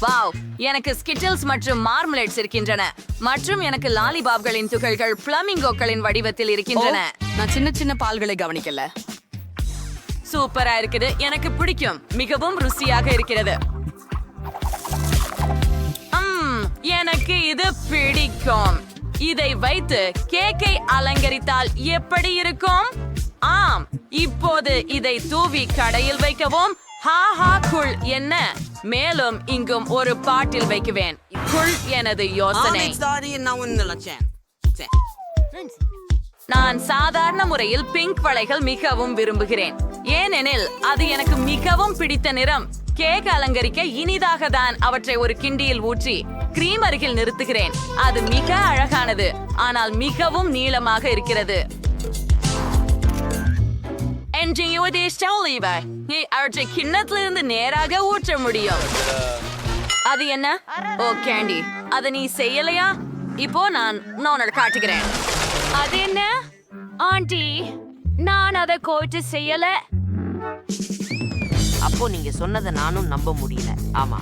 Wow, எனக்கு Skittles மற்றும் மார்மலேட்ஸ் இருக்கின்றன மற்றும் எனக்கு லாலிபாப்களின் துகள்கள் பிளமிங்கோக்களின் வடிவத்தில் இருக்கின்றன. நான் சின்ன சின்ன பால்களை கவனிக்கல. சூப்பரா இருக்குது, எனக்கு பிடிக்கும், மிகவும் ருசியாக இருக்கிறது. எனக்கு இது பிடிக்கும். இதை வைத்து கேக்கை அலங்கரித்தால் எப்படி இருக்கும்? ஆம், இப்போது இதை தூவி கடையில் வைக்கவும். ஹாஹா குள் என்ன, மேலும் இங்கும் ஒரு பாட்டில் வைக்குவேன். குள் எனது யோசனை. நான் சாதாரண முறையில் பிங்க் வளைகள் மிகவும் விரும்புகிறேன், ஏனெனில் அது எனக்கு மிகவும் பிடித்த நிறம். கேக் அலங்கரிக்க இனிதாக தான் அவற்றை ஒரு கிண்டியில் ஊற்றி கிரீம் அருகில் நிறுத்துகிறேன். அது மிக அழகானது, ஆனால் மிகவும் நீளமாக இருக்கிறது. அவற்றை கிண்ணத்திலிருந்து நேராக ஊற்ற முடியும். அது என்ன? ஓ கேண்டி, அதை நீ செய்யலையா? இப்போ நான் உனக்கு காட்டுகிறேன். அது என்ன ஆண்டி, நான் அதை கோட்டு செய்யல. அப்போ நீங்க சொன்னதை நானும் நம்ப முடியல. ஆமா,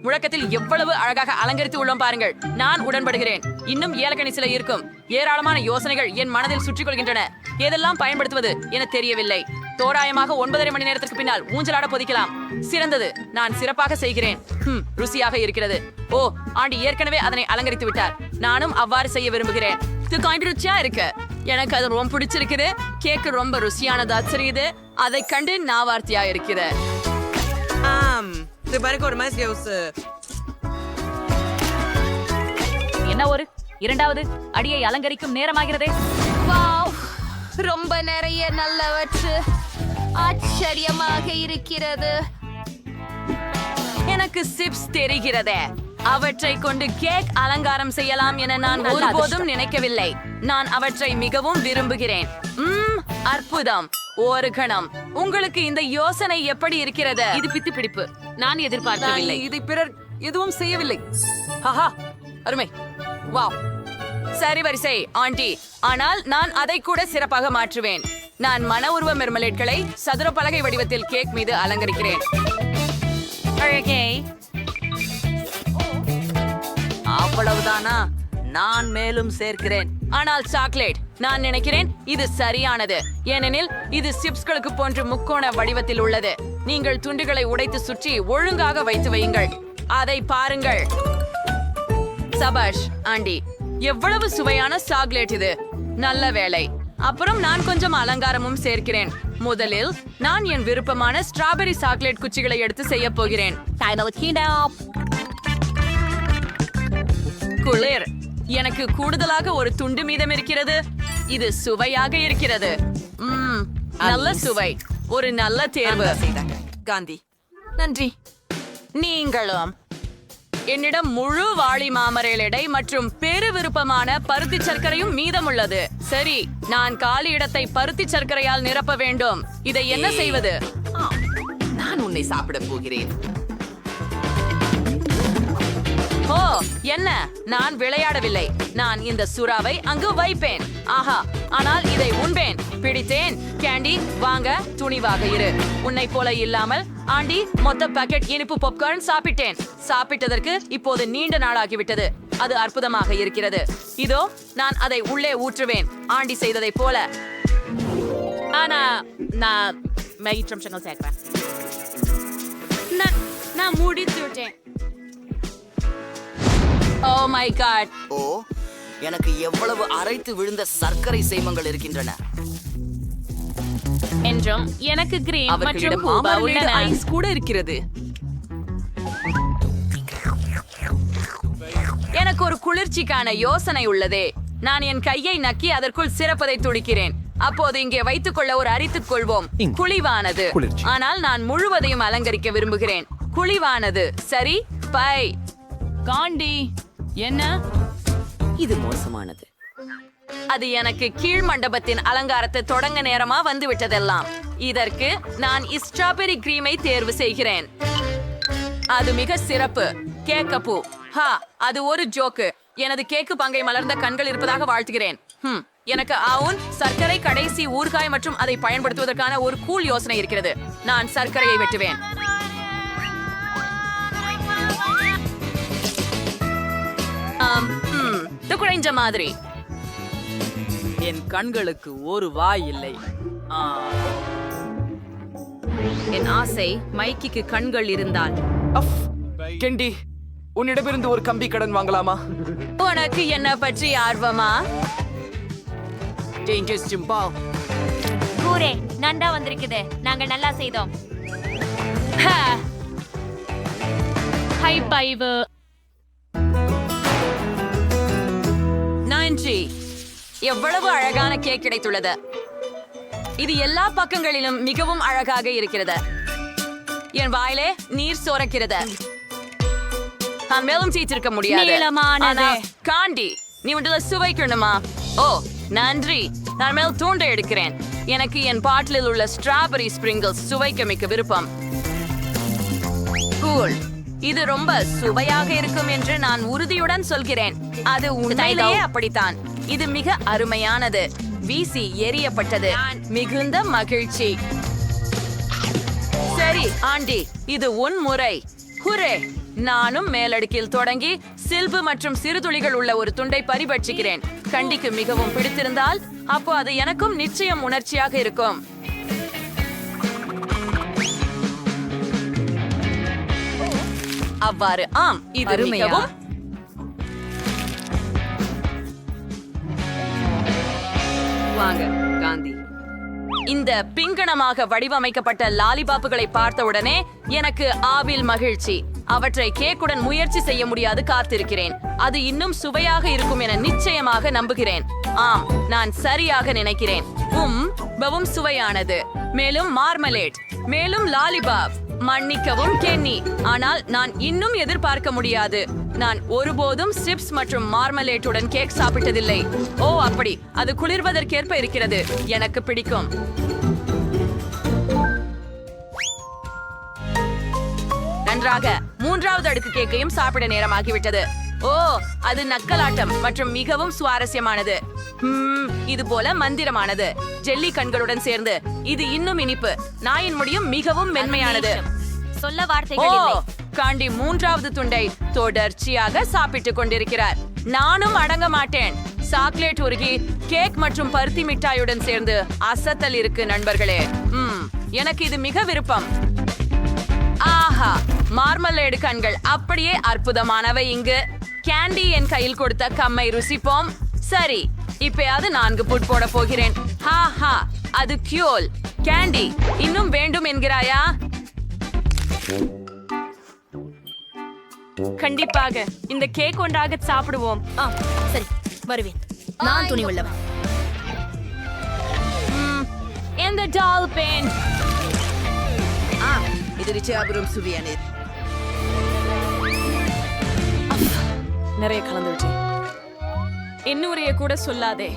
முழக்கத்தில் எவ்வளவு அழகாக அலங்கரித்து உள்ளோம் பாருங்கள். நான் உடன்படுகிறேன். இன்னும் ஏலக்கணி சில இருக்கும். ஏராளமான யோசனைகள் என் மனதில் சுற்றிக் கொள்கின்றன. எதெல்லாம் பயன்படுத்துவது என தெரியவில்லை. தோராயமாக 9.5 மணி நேரத்திற்கு பின்னால் ஊஞ்சலாட பொதிக்கலாம். சிறந்தது, நான் சிறப்பாக செய்கிறேன். ருசியாக இருக்கிறது. ஓ, ஆண்டி ஏற்கனவே அதனை அலங்கரித்து விட்டார். நானும் அவ்வாறு செய்ய விரும்புகிறேன். இது ருச்சியா இருக்கு. எனக்கு அது ரொம்ப பிடிச்சிருக்குது. கேக்கு ரொம்ப ருசியானதா தெரியுது. அதை கண்டு நாவார்த்தியா இருக்குது. என்ன ஒரு இரண்டாவது அடியை அலங்கரிக்கும் நேரமாகிறதே. வாவ், ரொம்ப நிறைய நல்லவற்று. ஆச்சரியமாக இருக்கிறது. எனக்கு சிப்ஸ் தெரிகிறதே. அவற்றை கொண்டு கேக் அலங்காரம் செய்யலாம் என நான் நல்ல ஒருபோதும் அதிர்ஷ்டம். நினைக்கவில்லை. நான் அவற்றை மிகவும் விரும்புகிறேன். அற்புதம். ஒரு கணம், உங்களுக்கு இந்த யோசனை எப்படி இருக்கிறது? இது பித்து பிடிப்பு. நான் எதிர்பார்க்கவில்லை. இதை பிறர் எதுவும் செய்யவில்லை. ஹஹா, அருமை. வாவ், சரி வரிசை ஆண்டி. ஆனால் நான் அதை கூட சிறப்பாக மாற்றுவேன். நான் மன உருவ மெர்மலேட்களை சதுர பலகை வடிவத்தில் கேக் மீது அலங்கரிக்கிறேன். அழகே. அவ்வளவுதானா? நான் மேலும் சேர்க்கிறேன். ஆனால் சாக்லேட், நான் நினைக்கிறேன் இது சரியானது, ஏனெனில் இது சிப்ஸ்களுக்கு போன்ற முக்கோண வடிவத்தில் உள்ளது. நீங்கள் துண்டுகளை உடைத்து சுற்றி ஒழுங்காக வைத்து வையுங்கள். அதை பாருங்கள். சபாஷ் ஆண்டி, எவ்வளவு சுவையான சாக்லேட் இது. நல்ல வேலை. அப்புறம் நான் கொஞ்சம் அலங்காரமும் சேர்க்கிறேன். முதலில் நான் என் விருப்பமான ஸ்ட்ராபெரி சாக்லேட் குச்சிகளை எடுத்து செய்ய போகிறேன். குளிர். எனக்கு கூடுதலாக ஒரு துண்டு மீதம் இருக்கிறது. இது சுவையாக இருக்கிறது. நல்ல சுவை. ஒரு நல்ல தேர்வு. காந்தி, நன்றி. நீங்களும். என்னிடம் முழு வாளி மாமரேலடை மற்றும் பெரு விருப்பமான பருத்தி சர்க்கரையும் மீதமுள்ளது. சரி, நான் காலி இடத்தை பருத்தி சர்க்கரையால் நிரப்ப வேண்டும். இதை என்ன செய்வது? நான் உன்னை சாப்பிட போகிறேன். ஓ, என்ன? நான் விளையாடவில்லை. நான் இந்த சுறாவை அங்கு வைப்பேன். ஆஹா, ஆனால் இதை உண்பேன். பிடித்தேன். கேண்டி, வாங்க, துணிவாக இரு. உன்னை போல இல்லாமல் ஆண்டி மொத்த பாக்கெட் இனிப்பு பாப்கார்ன் சாப்பிட்டேன். சாப்பிட்டதற்கு இப்போது நீண்ட நாளாகிவிட்டது. அது அற்புதமாக இருக்கிறது. இதோ நான் அதை உள்ளே ஊற்றுவேன், ஆண்டி செய்ததை போல. ஆனா நான் மைற்றம்சங்கள் சேர்க்கிறேன். நான் முடித்து விட்டேன். Oh my God. ஓ, எனக்கு எவ்வளவு அரைத்து விழுந்த சர்க்கரை சேமங்கள் இருக்கின்றன. என்றும் எனக்கு கிரீம் மற்றும் அவர்களிடம் ஹூபா மாமரேட் உள்ளன. ஐஸ் கூட இருக்கிறது. எனக்கு ஒரு குளிர்ச்சிக்கான யோசனை உள்ளதே. நான் என் கையை நக்கி அதற்குள் சிறப்பதை துடிக்கிறேன். அப்போது இங்கே வைத்துக் கொள்ள ஒரு அரித்துக் கொள்வோம். குழிவானது. ஆனால் நான் முழுவதையும் அலங்கரிக்க விரும்புகிறேன். குழிவானது. சரி, பை. காண்டி, என்ன? இது மோசமானது. அது எனக்கு கீழ் மண்டபத்தின் அலங்காரத்தை தொடங்க நேரமா வந்து விட்டதெல்லாம். இதற்கு நான் ஸ்ட்ராபெரி கிரீமை தேர்வு செய்கிறேன். அது மிக சிறப்பு. கேக்கப்பூ. அது ஒரு ஜோக்கு. எனது கேக்கு பங்கை மலர்ந்த கண்கள் இருப்பதாக வாழ்த்துகிறேன். எனக்கு ஆவுன் சர்க்கரை கடைசி ஊறுகாய் மற்றும் அதை பயன்படுத்துவதற்கான ஒரு கூல் யோசனை இருக்கிறது. நான் சர்க்கரையை வெட்டுவேன். இது குறைஞ்ச மாதிரி. என் கண்களுக்கு ஒரு வாய் இல்லை. என் ஆசை மைக்கிக்கு கண்கள் இருந்தால். கெண்டி, உன்னிடமிருந்து ஒரு கம்பி கடன் வாங்கலாமா? உனக்கு என்ன பற்றி ஆர்வமா? டேஞ்சர்ஸ் ஜிம்பா. கூரே நண்டா வந்திருக்குது. நாங்க நல்லா செய்தோம். ஹை பைவு. நன்றி. எவ்வளவு அழகான கேக் கிடைத்துள்ளது. இது எல்லா பக்கங்களிலும் மிகவும் அழகாக இருக்கிறது. என் வாயிலே நீர் சோரக்கிறது. நான் மேலும் சீச்சிருக்க முடியாது. நீளமானது. ஆனா, காண்டி, நீ உள்ள சுவைக்கணுமா? ஓ நன்றி. நான் மேல் தூண்டை எடுக்கிறேன். எனக்கு என் பாட்டிலில் உள்ள ஸ்ட்ராபெரி ஸ்பிரிங்கிள்ஸ் சுவைக்க மிக்க விருப்பம். கூல். இது ரொம்ப சுவையாக இருக்கும் என்று நான் உறுதியுடன் சொல்கிறேன். அது உண்மையிலேயே அப்படித்தான். இது மிக அருமையானது. வீசி எரியப்பட்டது. மிகுந்த மகிழ்ச்சி. சரி ஆண்டி, இது உன் முறை. ஹுரே! நானும் மேலடுக்கில் தொடங்கி சில்பு மற்றும் சிறுதுளிகள் உள்ள ஒரு துண்டை பரிபட்சிக்கிறேன். கண்டிக்கு மிகவும் பிடித்திருந்தால் அப்போ அது எனக்கும் நிச்சயம் உணர்ச்சியாக இருக்கும். அவ்வாறு ஆம், இது அருமையா? மிகவும் வாங்க காந்தி. இந்த பிங்கணமாக வடிவமைக்கப்பட்ட லாலிபாப்புகளை பார்த்தவுடனே எனக்கு ஆவில் மகிழ்ச்சி. அவற்றை கேக்குடன் முயற்சி செய்ய முடியாது காத்திருக்கிறேன். அது இன்னும் சுவையாக இருக்கும் என நிச்சயமாக நம்புகிறேன். ஆம், நான் சரியாக நினைக்கிறேன். பவும் சுவையானது. மேலும் மார்மலேட், மேலும் லாலிபாப். மன்னிக்கவும் கென்னி, ஆனால் நான் இன்னும் எதிர்பார்க்க முடியாது. நான் ஒருபோதும் சிப்ஸ் மற்றும் மார்மலேட்டுடன் கேக் சாப்பிட்டதில்லை. ஓ அப்படி, அது குளிர்வதற்கேற்ப இருக்கிறது. எனக்கு பிடிக்கும். நன்றாக. மூன்றாவது அடுக்கு கேக்கையும் சாப்பிட நேரமாகிவிட்டது. ஓ, அது நக்கலாட்டம் மற்றும் மிகவும் சுவாரஸ்யமானது. இது போல மந்திரமானது. ஜெல்லி கண்களுடன் சேர்ந்து இது இன்னும் இனிப்பு. நாயின் முடியும் மிகவும் மென்மையானது. சொல்ல ஓ, வார்த்தைகள் இல்லை. காண்டி மூன்றாவது துண்டை தொடர்ச்சியாக சாப்பிட்டுக் கொண்டிருக்கிறார். நானும் அடங்க மாட்டேன். சாக்லேட் உருகி கேக் மற்றும் பருத்தி மிட்டாயுடன் சேர்ந்து அசத்தல் இருக்கு நண்பர்களே. எனக்கு இது மிக விருப்பம். ஆஹா, மார்மலேடு கண்கள் அப்படியே அற்புதமானவை. இங்கு கேண்டி என் கையில் கொடுத்த கம்மை ருசிப்போம். சரி, இப்பயாவது 4 புட் போட போகிறேன். ஹா, அது கியூல். கேண்டி, இன்னும் வேண்டும் என்கிறாயா? கண்டிப்பாக இந்த கேக் ஒன்றாக சாப்பிடுவோம். சரி, வருவேன். நான் துணி உள்ளவன். இந்த டால் பென். இது ரிச்சாபுரம் சுவியானே. நிறைய கலந்து விட்டேன். என்னுடைய கூட சொல்லாதே.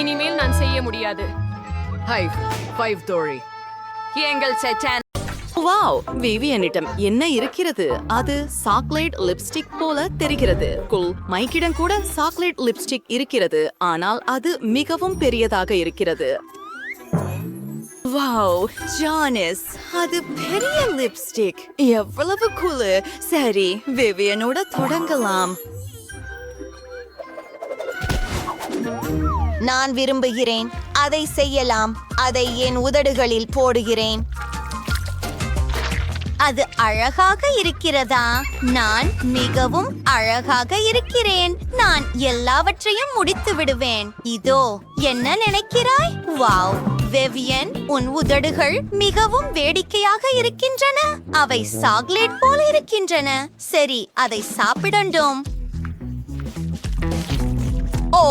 இனிமேல் நான் செய்ய முடியாது. ஹைவ் 5 தோழி. எங்கள் செட்டான். வாவ், விவியனிடம் என்ன இருக்கிறது? அது சாக்லேட் லிப்ஸ்டிக் போல தெரிகிறது. குல், மைக்கிடம் கூட சாக்லேட் லிப்ஸ்டிக் இருக்கிறது, ஆனால் அது மிகவும் பெரியதாக இருக்கிறது. வாவ், ஜானிஸ், அது பெரிய லிப்ஸ்டிக். எவ்வளவு கூலு. சரி, விவியனோட தொடங்கலாம். நான் விரும்புகிறேன். அதை செய்யலாம். அதை என் உதடுகளில் போடுகிறேன். அது அழகாக இருக்கிறதா? நான் மிகவும் அழகாக இருக்கிறேன். நான் எல்லாவற்றையும் முடித்து விடுவேன். இதோ, என்ன நினைக்கிறாய்? வாவ், விவியன், உன் உதடுகள் மிகவும் வேடிக்கையாக இருக்கின்றன. அவை சாக்லேட் போல இருக்கின்றன. சரி, அதை சாப்பிடண்டும். ஓ,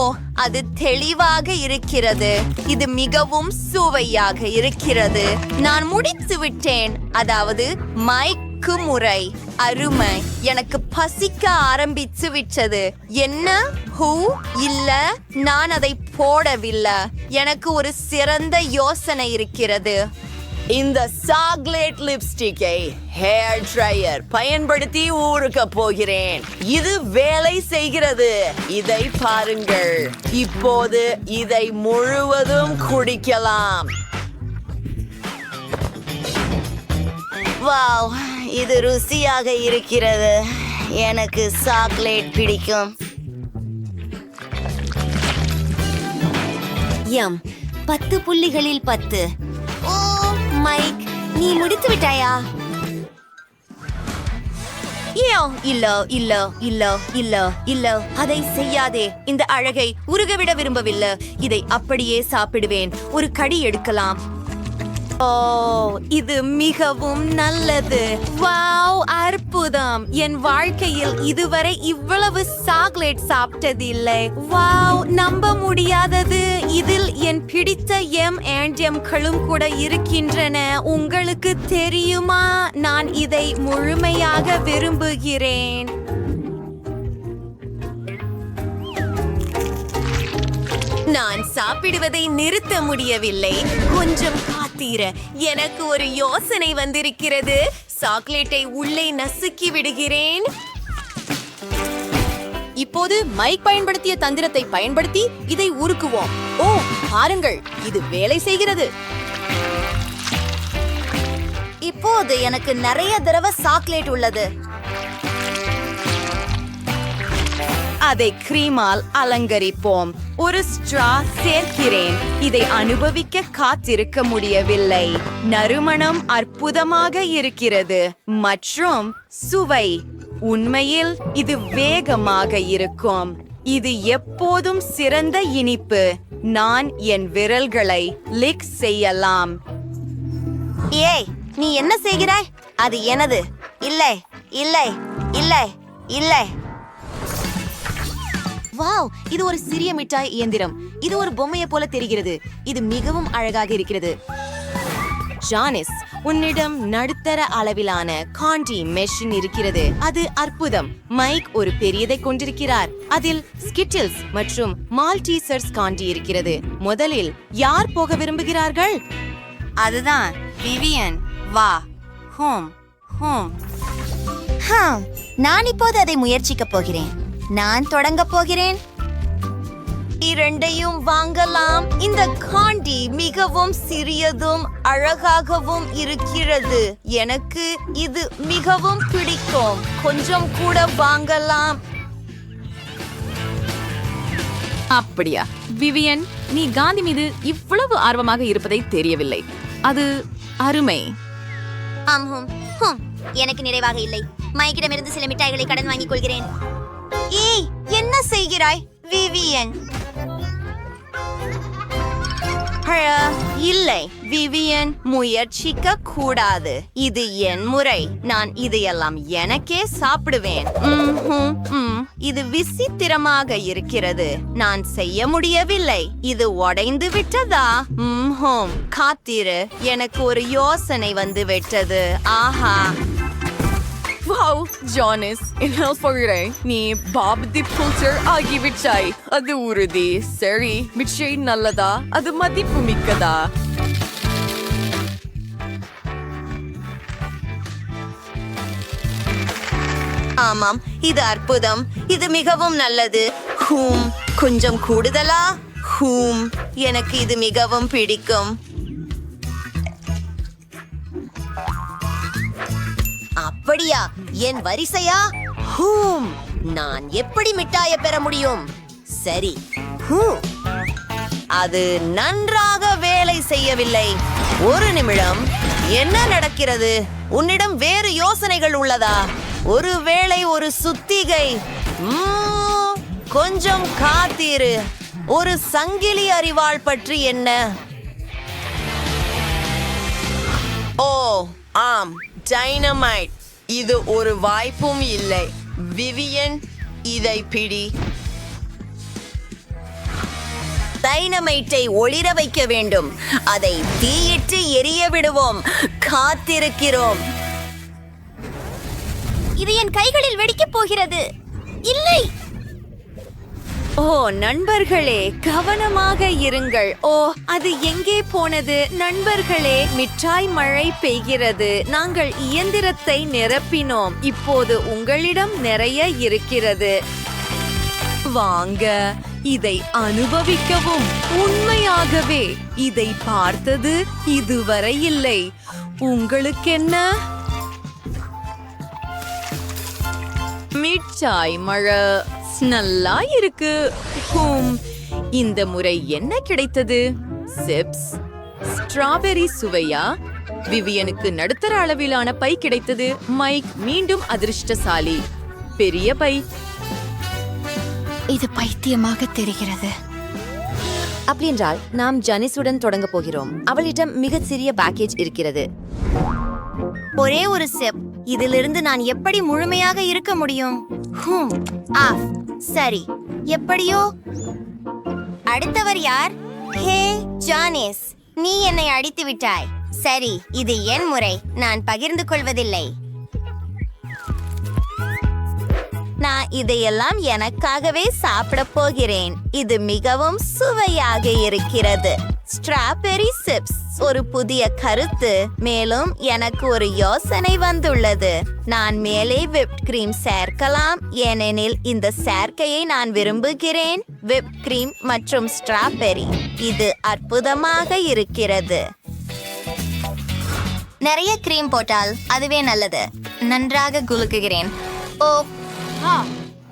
அது தெளிவாக இருக்கிறது. இது மிகவும் சுவையாக இருக்கிறது. நான் முடித்து விட்டேன். அதாவது மைக்கு முறை. அருமை. எனக்கு பசிக்க ஆரம்பித்து விட்டது. என்ன? ஹூ? இல்ல, நான் அதை போடவில்லை. எனக்கு ஒரு சிறந்த யோசனை இருக்கிறது. இந்த சாக்லேட் லிப்ஸ்டிக்கை ஹேர் ட்ரையர் பயன்படுத்தி ஊறுக்க போகிறேன். இது வேலை செய்கிறது. இதை பாருங்கள். இப்போது இதை முழுவதும் குடிக்கலாம். வாவ், இது ருசியாக இருக்கிறது. எனக்கு சாக்லேட் பிடிக்கும். எம் 10 புள்ளிகளில் 10. ஓ மைக், நீ முடித்து விட்டாயா? இல்ல இல்ல இல்ல இல்ல இல்ல, அதை செய்யாதே. இந்த அழகை உருகவிட விரும்பவில்லை. இதை அப்படியே சாப்பிடுவேன். ஒரு கடி எடுக்கலாம். ஓ, இது மிகவும் நல்லது. வாவ், அற்புதம். என் வாழ்க்கையில் இதுவரை இவ்வளவு சாக்லேட் சாப்பிட்டதில்லை. வாவ், நம்ப முடியாதது. இதில் என் பிடித்த M&Mகளும் கூட இருக்கின்றன. உங்களுக்கு தெரியுமா, நான் இதை முழுமையாக விரும்புகிறேன். நான் சாப்பிடுவதை நிறுத்த முடியவில்லை. கொஞ்சம் காத்தீர, எனக்கு ஒரு யோசனை வந்திருக்கிறது. சாக்லேட்டை உள்ளே நசுக்கி விடுகிறேன். இப்போது மைக் பயன்படுத்திய தந்திரத்தை பயன்படுத்தி இதை உருக்குவோம். ஓ, பாருங்கள், இது வேலை செய்கிறது. இப்போது எனக்கு நிறைய தடவை சாக்லேட் உள்ளது. அதை கிரீமால் அலங்கரிப்போம். ஒரு ஸ்ட்ரா சேர்க்கிறேன். இதை அனுபவிக்க காத்திருக்க முடியவில்லை. நறுமணம் அற்புதமாக இருக்கிறது மற்றும் சுவை, உண்மையில் இது வேகமாக இருக்கும். இது எப்போதும் சிறந்த இனிப்பு. நான் என் விரல்களை லிக் செய்யலாம். ஏய், நீ என்ன செய்கிறாய்? அது எனது. இல்லை இல்லை இல்லை இல்லை. வாவ், இது ஒரு சிறிய மிட்டாய் இயந்திரம். இது ஒரு பொம்மையை போல தெரிகிறது. இது மிகவும் அழகாக இருக்கிறது. ஜானிஸ், உன்னிடம் நடுத்தர அளவிலான காண்டி மெஷின் இருக்கிறது. அது அற்புதம். மைக் ஒரு பெரியதை கொண்டிருக்கிறார். அதில் ஸ்கிட்டில்ஸ் மற்றும் மால்டீசர்ஸ் காண்டி இருக்கிறது. முதலில் யார் போக விரும்புகிறார்கள்? அதுதான் விவியன். வா. Home home. நான் இப்போது அதை முயற்சிக்கப் போகிறேன். நான் தொடங்க போகிறேன். இரண்டையும் வாங்கலாம். இந்த காண்டி மிகவும் சிறியதும் அழகாகவும் இருக்கிறது. எனக்கு இது மிகவும் பிடிக்கும். கொஞ்சம் கூட வாங்கலாம். அப்படியா விவியன், நீ காந்தி மீது இவ்வளவு ஆர்வமாக இருப்பதை தெரியவில்லை. அது அருமை. எனக்கு நிறைவாக இல்லை. மைக்கிடமிருந்து சில மிட்டாய்களை கடன் வாங்கிக் கொள்கிறேன். ஏய், என்ன செய்கிறாய் விவியன்? இல்லை விவியன், முயற்சிக்க கூடாது. இது என் முறை. நான் இதையெல்லாம் எனக்கே சாப்பிடுவேன். இது விசித்திரமாக இருக்கிறது. நான் செய்ய முடியவில்லை. இது உடைந்து விட்டதா? காத்திரு, எனக்கு ஒரு யோசனை வந்து விட்டது. ஆஹா. வாவ், ஜானிஸ், என்னால் சொல்கிறேன், நீ பாப் தி புல்ச்சர் ஆகிவிட்டாய். அது உறுதி. சரி, மிச்சை நல்லதா? அது மதிப்பு மிக்கதா? ஆமாம், இது அற்புதம். இது மிகவும் நல்லது. கொஞ்சம் கூடுதலா? எனக்கு இது மிகவும் பிடிக்கும். அப்படியா? என் வரிசையா? நான் எப்படி மிட்டாய பெற முடியும்? சரி. அது நன்றாக வேலை செய்யவில்லை. ஒரு நிமிடம். என்ன நடக்கிறது? உன்னிடம் வேறு யோசனைகள் உள்ளதா? ஒருவேளை ஒரு சுத்திகை. கொஞ்சம் காத்திரு. ஒரு சங்கிலி அரிவாள் பற்றி என்ன? ஓ ஆம், டைனமைட். இது ஒரு வாய்ப்பும் இல்லை. விவியன், இதை பிடி. டைனமைட்டை ஒளிர வைக்க வேண்டும். அதை தீயிட்டு எரிய விடுவோம். காத்திருக்கிறோம். இது என் கைகளில் வெடிக்கப் போகிறது. இல்லை. ஓ நண்பர்களே, கவனமாக இருங்கள். ஓ, அது எங்கே போனது? நண்பர்களே, மிட்டாய் மழை பெய்கிறது. நாங்கள் இயந்திரத்தை நிரப்பினோம். இப்போது உங்களிடம் நிறைய இருக்கிறது. வாங்க, இதை அனுபவிக்கவும். உண்மையாகவே இதை பார்த்தது இதுவரை இல்லை. உங்களுக்கென்ன? மிட்டாய் மழை நல்லா இருக்கு. ஹூம், இந்த முறை என்ன கிடைத்தது? சிப்ஸ் ஸ்ட்ராபெரி சுவையா? விவியனுக்கு நடுத்தர அளவிலான பை கிடைத்தது. மைக் மீண்டும் அதிர்ஷ்டசாலி. பெரிய பை. இது பைத்தியமாக தெரிகிறது. அப்படியென்றால் நாம் ஜானிஸுடன் தொடங்க போகிறோம். அவளிடம் மிகச் சிறிய பேக்கேஜ் இருக்கிறது. ஒரே ஒரு செப். இதிலிருந்து நான் எப்படி முழுமையாக இருக்க முடியும்? சரி, எப்படியோ. அடுத்தவர் யார்? ஹே ஜானிஸ், நீ என்னை அடித்து விட்டாய். சரி, இது என் முறை. நான் பகிர்ந்து கொள்வதில்லை. நான் இதையெல்லாம் எனக்காகவே சாப்பிட போகிறேன். இது மிகவும் சுவையாக இருக்கிறது. ஸ்ட்ராபெரி சிப்ஸ் ஒரு புதிய கருத்து. மேலும் எனக்கு ஒரு யோசனை வந்துள்ளது. நான் மேலே விப்ட் கிரீம் சேர்க்கலாம், ஏனெனில் இந்த சேர்க்கையை நான் விரும்புகிறேன். விப்ட் கிரீம் மற்றும் ஸ்ட்ராபெரி. இது அற்புதமாக இருக்கிறது. நிறைய கிரீம் போட்டால் அதுவே நல்லது. நன்றாக குலுக்குகிறேன்.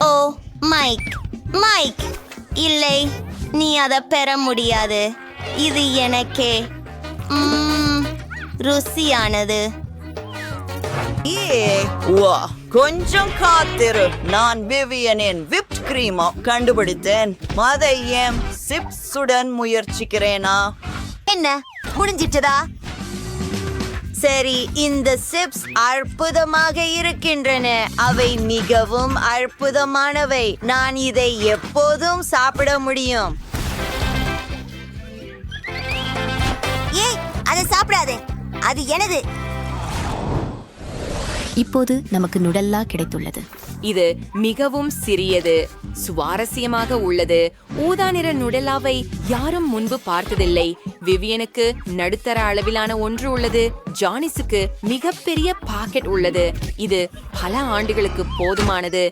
ஓ மைக், மைக், இல்லை, நீ அதை பெற முடியாது. இது எனக்கே ருசியானது. கொஞ்சம் காத்திரு. நான் விவியனின் விப்ட் கிரீம் கண்டுபிடித்தேன். அதை ஏன் சிப்ஸுடன் முயற்சிக்கிறேனா? என்ன முடிஞ்சிட்டதா? சரி, இந்த சிப்ஸ் அற்புதமாக இருக்கின்றன. அவை மிகவும் அற்புதமானவை. நான் இதை எப்போதும் சாப்பிட முடியும். ஏய், அதை சாப்பிடாதே, அது எனது. இப்போது நமக்கு நுடல்லா கிடைத்துள்ளது. இது மிகவும் சிறியது, சுவாரஸ்யமாக உள்ளது. ஊதா நிற நுடலாவை யாரும் முன்பு பார்த்ததில்லை. விவியனுக்கு நடுத்தர அளவிலான ஒன்று உள்ளது. ஜானிஸுக்கு மிகப்பெரிய பாக்கெட் உள்ளது. இது பல ஆண்டுகளுக்கு போதுமானது.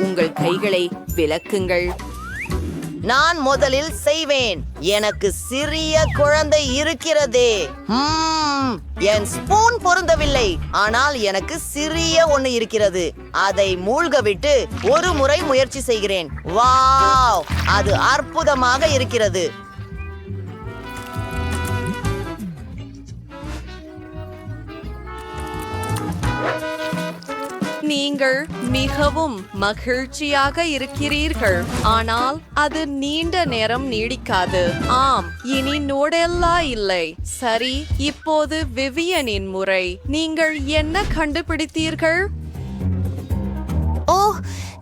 உங்கள் கைகளை விலக்குங்கள். நான் முதலில் செய்வேன். எனக்கு சிறிய குழந்தை இருக்கிறதே. என் ஸ்பூன் பொருந்தவில்லை, ஆனால் எனக்கு சிறிய ஒண்ணு இருக்கிறது. அதை மூழ்க விட்டு ஒரு முறை முயற்சி செய்கிறேன். வாவ், அது அற்புதமாக இருக்கிறது. நீங்கள் மிகவும் மகிழ்ச்சியாக இருக்கிறீர்கள், ஆனால் அது நீண்ட நேரம் நீடிக்காது. ஆம், இனி நோடெல்லா இல்லை. சரி, இப்போது விவியனின் முறை. நீங்கள் என்ன கண்டுபிடித்தீர்கள்? ஓ,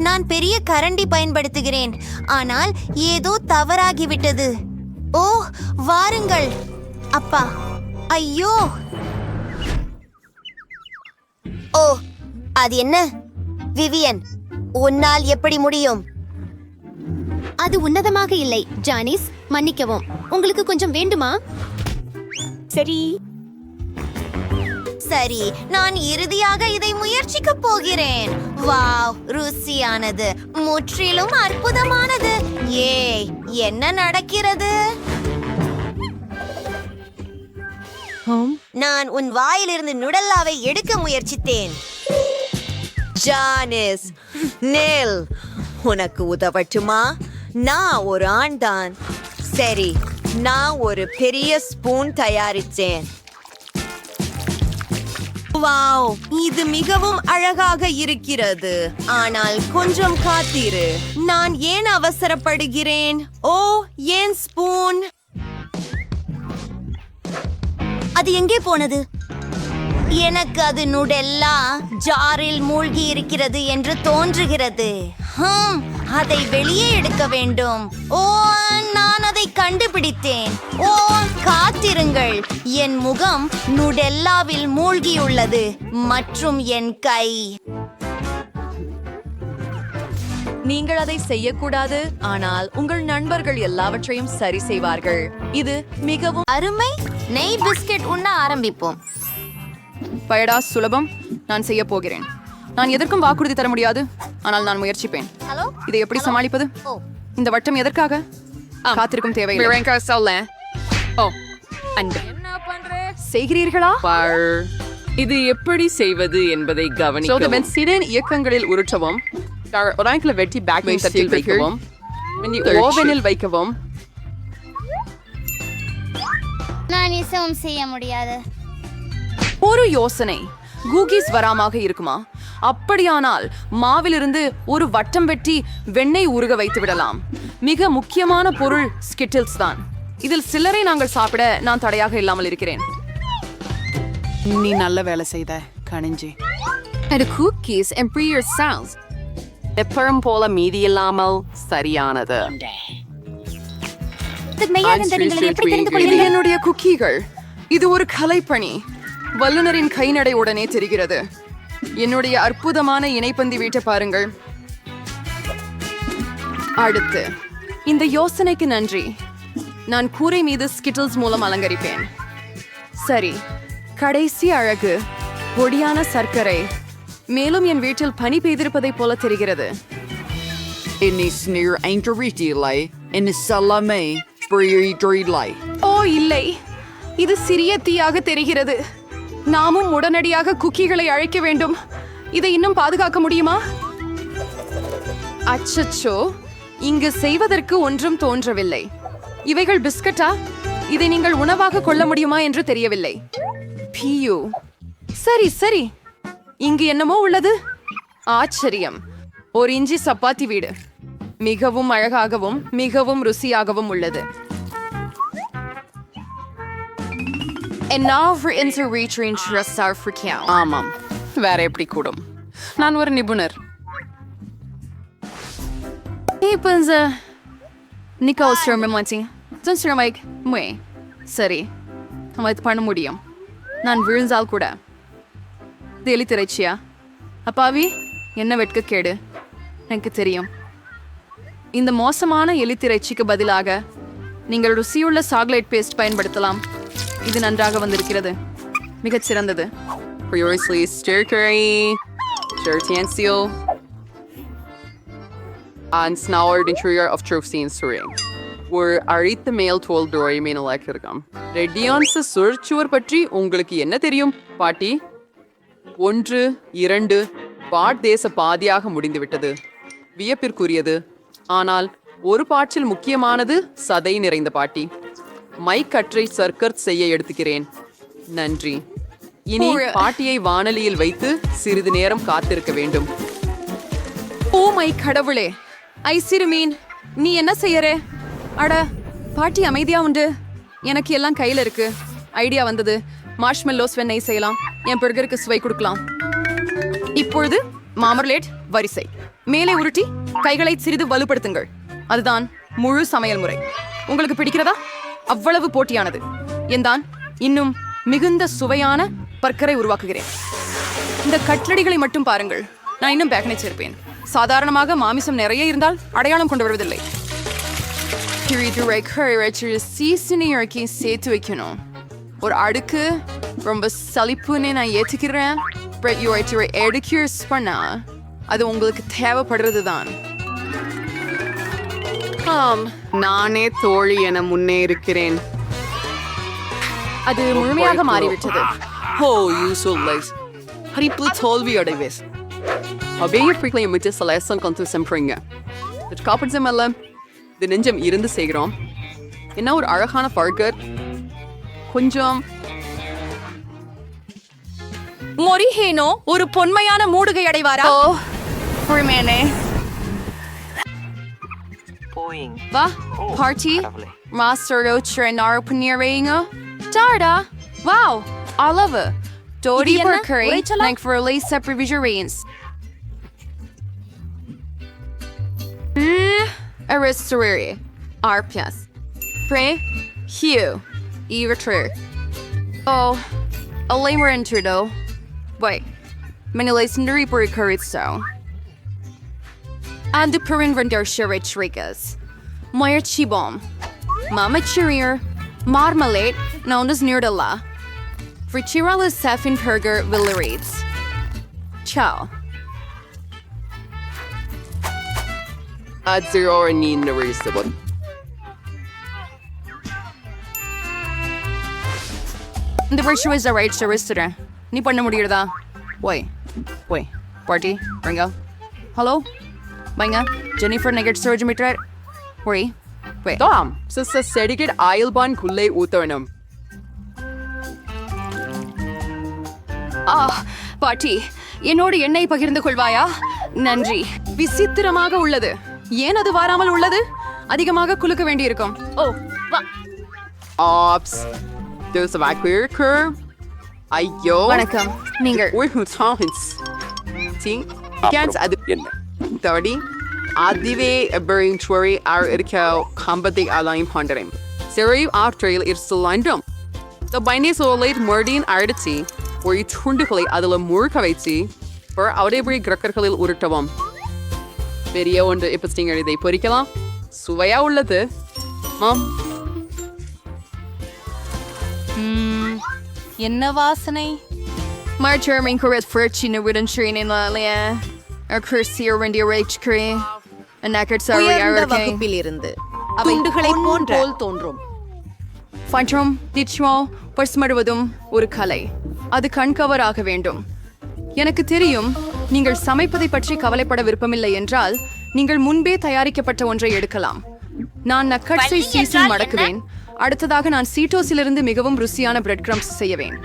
நான் பெரிய கரண்டி பயன்படுத்துகிறேன், ஆனால் ஏதோ தவறாகிவிட்டது. ஓ, வாருங்கள். அப்பா, ஐயோ. ஓ, அது என்ன? விவியன், உன்னால் எப்படி முடியும்? அது உன்னதமாக இல்லை. ஜானிஸ், மன்னிக்கவும். உங்களுக்கு கொஞ்சம் வேண்டுமா? சரி, நான் இறுதியாக இதை முயற்சிக்க போகிறேன். வாவ், ருசியானது, முற்றிலும் அற்புதமானது. ஏய், என்ன நடக்கிறது? நான் உன் வாயிலிருந்து நுடல்லாவை எடுக்க முயற்சித்தேன். ஜானிஸ், நெல், உனக்கு உதவட்டுமா? நான் ஒரு ஆண்தான். சரி, நான் ஒரு பெரிய ஸ்பூன் தயாரித்தேன். வாவ், இது மிகவும் அழகாக இருக்கிறது. ஆனால் கொஞ்சம் காத்திரு. நான் ஏன் அவசரப்படுகிறேன்? ஓ, ஏன் ஸ்பூன்? அது எங்கே போனது? எனக்கு அது நுடெல்லா ஜாரில் மூழ்கி இருக்கிறது என்று தோன்றுகிறது. அதை வெளியே எடுக்க வேண்டும். ஓ, நான் அதை கண்டுபிடித்தேன். ஓ, காத்திருங்கள். என் முகம் நுடெல்லாவில் மூழ்கியுள்ளது மற்றும் என் கை. நீங்கள் அதை செய்யக்கூடாது, ஆனால் உங்கள் நண்பர்கள் எல்லாவற்றையும் சரி செய்வார்கள். இது மிகவும் அருமை. நெய் பிஸ்கட் உண்ண ஆரம்பிப்போம். பயடா சுலபம். நான் செய்ய போகிறேன். நான் எதற்கும் வாக்குறுதி தர முடியாது, ஆனால் நான் முயற்சிப்பேன். ஹலோ, இதை எப்படி சமாளிப்பது? ஓ, இந்த வட்டம் எதற்காக? காத்திருக்கும் தேவையில்லை. ஓ, அன்பு. செய்கிறீர்களா? இது எப்படி செய்வது என்பதை கவனிக்கவும். சிடன் இயக்கங்களில் உருட்டவும். ஒரு வெட்டி பேக்கிங் தட்டில் வைக்கவும் ஓவனில் வைக்கவும். நான் எதுவும் செய்ய முடியாது. ஒரு யோசனை, கூகிஸ் வராமாக இருக்குமா? அப்படியானால் மாவிலிருந்து ஒரு வட்டம் வெட்டி வெண்ணெய் உருக வைத்து விடலாம். மிக முக்கியமான பொருள் ஸ்கிட்டில்ஸ் தான். இதில் சிலரை நாங்கள் சாப்பிட நான் தடையாக இல்லாமல் இருக்கிறேன். நீ நல்ல வேலை செய்த கணிஞ்சி. And cookies and free your sounds. எப்பறம் போல மீதி இல்லாமல் சரியானது. இது என்னுடைய குக்கீகள். இது ஒரு கலைப்பணி. வல்லுனரின் கைநடை உடனே தெரிகிறது. என்னுடைய அற்புதமான இணைப்பந்தி வீட்டை பாருங்கள். அடுத்து இந்த யோசனைக்கு நன்றி. நான் கூரை மீது ஸ்கிட்டில்ஸ் மூலம் அலங்கரிப்பேன். சரி, கடைசி அழகு பொடியான சர்க்கரை. மேலும் என் வீட்டில் பனி பெய்திருப்பதைப் போல தெரிகிறது. ஓ இல்லை, இது சிறிய தீயாக தெரிகிறது. நாமும் உடனடியாக குக்கீகளை அழைக்க வேண்டும். இதை இன்னும் பாதுகாக்க முடியுமா? அச்சச்சோ, இங்கு செய்வதற்கு ஒன்றும் தோன்றவில்லை. இவைகள் பிஸ்கட்டா? இதை நீங்கள் உணவாக கொள்ள முடியுமா என்று தெரியவில்லை. பியூ, சரி சரி, இங்கு என்னமோ உள்ளது. ஆச்சரியம், ஒரு இஞ்சி சப்பாத்தி வீடு. மிகவும் அழகாகவும் மிகவும் ருசியாகவும் உள்ளது. And now for inter-reaching Tressar for count. ஆமாம், வேற எப்படி கூடும்? நான் ஒரு நிபுணர். இப்ப Nicole Sherman wanting. Don't you like me? சரி, நம்ம இது பண்ண முடியும். நான் விழுந்தால் கூட. தேலி திரைச்சியா? அப்பாவி, என்ன வெட்கக்கேடு. எனக்கு தெரியும். இந்த மோசமான எலித்திரைச்சிக்கு பதிலாக நீங்கள் ருசியுள்ள சாக்லேட் பேஸ்ட் பயன்படுத்தலாம். இது நன்றாக வந்திருக்கிறது. மிகச் சிறந்தது. Previously styrkery, Jertiancio, and snaured interior of Trofsine Suring. ஒரு அழித்த மேல் தோல் துறை மீனலாக்கிருக்கம். ரெட்டியான்ஸ் சுழற்சுவர் பற்றி உங்களுக்கு என்ன தெரியும் பாட்டி? 1, 2 பாட் தேச பாதியாக முடிந்துவிட்டது. வியப்பிற்குரியது. ஆனால் ஒரு பாட்டில் முக்கியமானது சதை நிறைந்த பாட்டி. மைக் கற்றை சர்க்கர் செய்ய எடுத்துக்கிறேன். நன்றி. இனி பாட்டியை வானலியில் வைத்து சிறிது நேரம் காத்திருக்க வேண்டும். ஓ மை கடவுளே, ஐசிறுமீன், நீ என்ன செய்யறே? அட, பாட்டி அமைதியா உண்டு. எனக்கு எல்லாம் கையில இருக்கு. ஐடியா வந்தது. மார்ஷ்மெல்லோஸ் வெண்ணெய் செய்யலாம். என் பர்கருக்கு சுவை கொடுக்கலாம். இப்பொழுது மாமர்லேட் வரிசை. மேலே உருட்டி கைகளை சிறிது வலுப்படுத்துங்கள். அதுதான் முழு சமையல் முறை. உங்களுக்கு பிடிக்கிறதா? அவ்வளவு போட்டியானது. என்தான் இன்னும் மிகுந்த சுவையான பர்கரை உருவாக்குகிறேன். இந்த கட்லடிகளை மட்டும் பாருங்கள். நான் இன்னும் பேக்கனை சேர்ப்பேன். சாதாரணமாக மாமிசம் நிறைய இருந்தால் அடையாளம் கொண்டு வருவதில்லை. சேர்த்து வைக்கணும். ஒரு அடுக்கு ரொம்ப சலிப்புன்னு நான் ஏற்றுக்கிறேன். பண்ணா அது உங்களுக்கு தேவைப்படுறது தான். ஆம், நானே தோழி என முன்னே இருக்கிறேன். அது முழுமையாக மாறிவிட்டது. ஓ, யூசுவல்லைஸ். ஹரிப்பு தோல்வி அடைவேஸ். அப்படியே ஃப்ரீக்லை மிச்ச சலேசன் கொண்டு செம்புறீங்க. காப்பட்ஸம் அல்ல, இது நெஞ்சம் இருந்து செய்கிறோம். என்ன ஒரு அழகான பர்கர். கொஞ்சம் மொரிஹேனோ ஒரு பொன்மையான மூடுகை அடைவாரா? வா, பார்ட்டி மாஸ்டரோ ட்ரெனார் பன்னீரேங்க. டாடா, வாவ், அளவு Tory பர்கரை like for lace previsions. Aristore, Arpias, Pre, Hugh, Evertre. Oh, a lamer intrudo. Wait, many legendary burgers so. And the Perin Vendor Sherrich Rigas. Moyer Chibom. Mama Chirier. Marmalade, known as Nerdala. Frichirala Safin Perger Villarides. Ciao. At 0 or need no reasonable. The virtue is a right to restore. நீ பண்ண முடியறதா? Wait. Party, Ringo. Hello? வைங்க Jennifer நெகட் சர்ஜ் மீட்டர் ஒய் வே Tom, sister sedicate oil bun kulle ஊத்தணும். பாட்டி என்னோடு எண்ணெய் பகிர்ந்து கொள்வாயா நன்றி விசித்திரமாக உள்ளது ஏன் அது வாராமல் உள்ளது அதிகமாக குலுக்க வேண்டியிருக்கும் ஓ வா Ops. There's a vacuum curve. ஐயோ. வணக்கம் நீங்கள் We're who talks. See? Can't அது என்ன? 30. அதுவே bearing story are இருக்க கம்பத்தை அலைன் பண்றேன். சரி ஆஃப்டரில் இர்சலண்டும். The binding solid murdin artity ஒரு துண்டுகளை அதில் முழுக்க வைத்து அவரேபடி கிரக்கர்களில் உருட்டவும் பெரிய ஒன்று இப்போ நீங்கள் இதை பொறிக்கலாம் சுவையா உள்ளது மாம் என்ன வாசனை Marjorie Correct for China wooden train in Lalia. A cursier when the rage cree. A naked sorry உயர்ந்த arcane. வகுப்பில் இருந்து துண்டுகளைப் போன்ற தோன்றும். Phantom, Ditchmo, பஸ்மடுவதும் ஒரு கலை அது கண்கவர் ஆக வேண்டும் எனக்கு தெரியும் நீங்கள் சமைப்பதை பற்றி கவலைப்பட விருப்பமில்லை என்றால் நீங்கள் முன்பே தயாரிக்கப்பட்ட ஒன்றை எடுக்கலாம் நான் நக்கட்ஸை சீஸில் மடக்குவேன் அடுத்ததாக நான் சீட்டோஸிலிருந்து மிகவும் ருசியான பிரெட் கிரம்ஸ் செய்யவேன்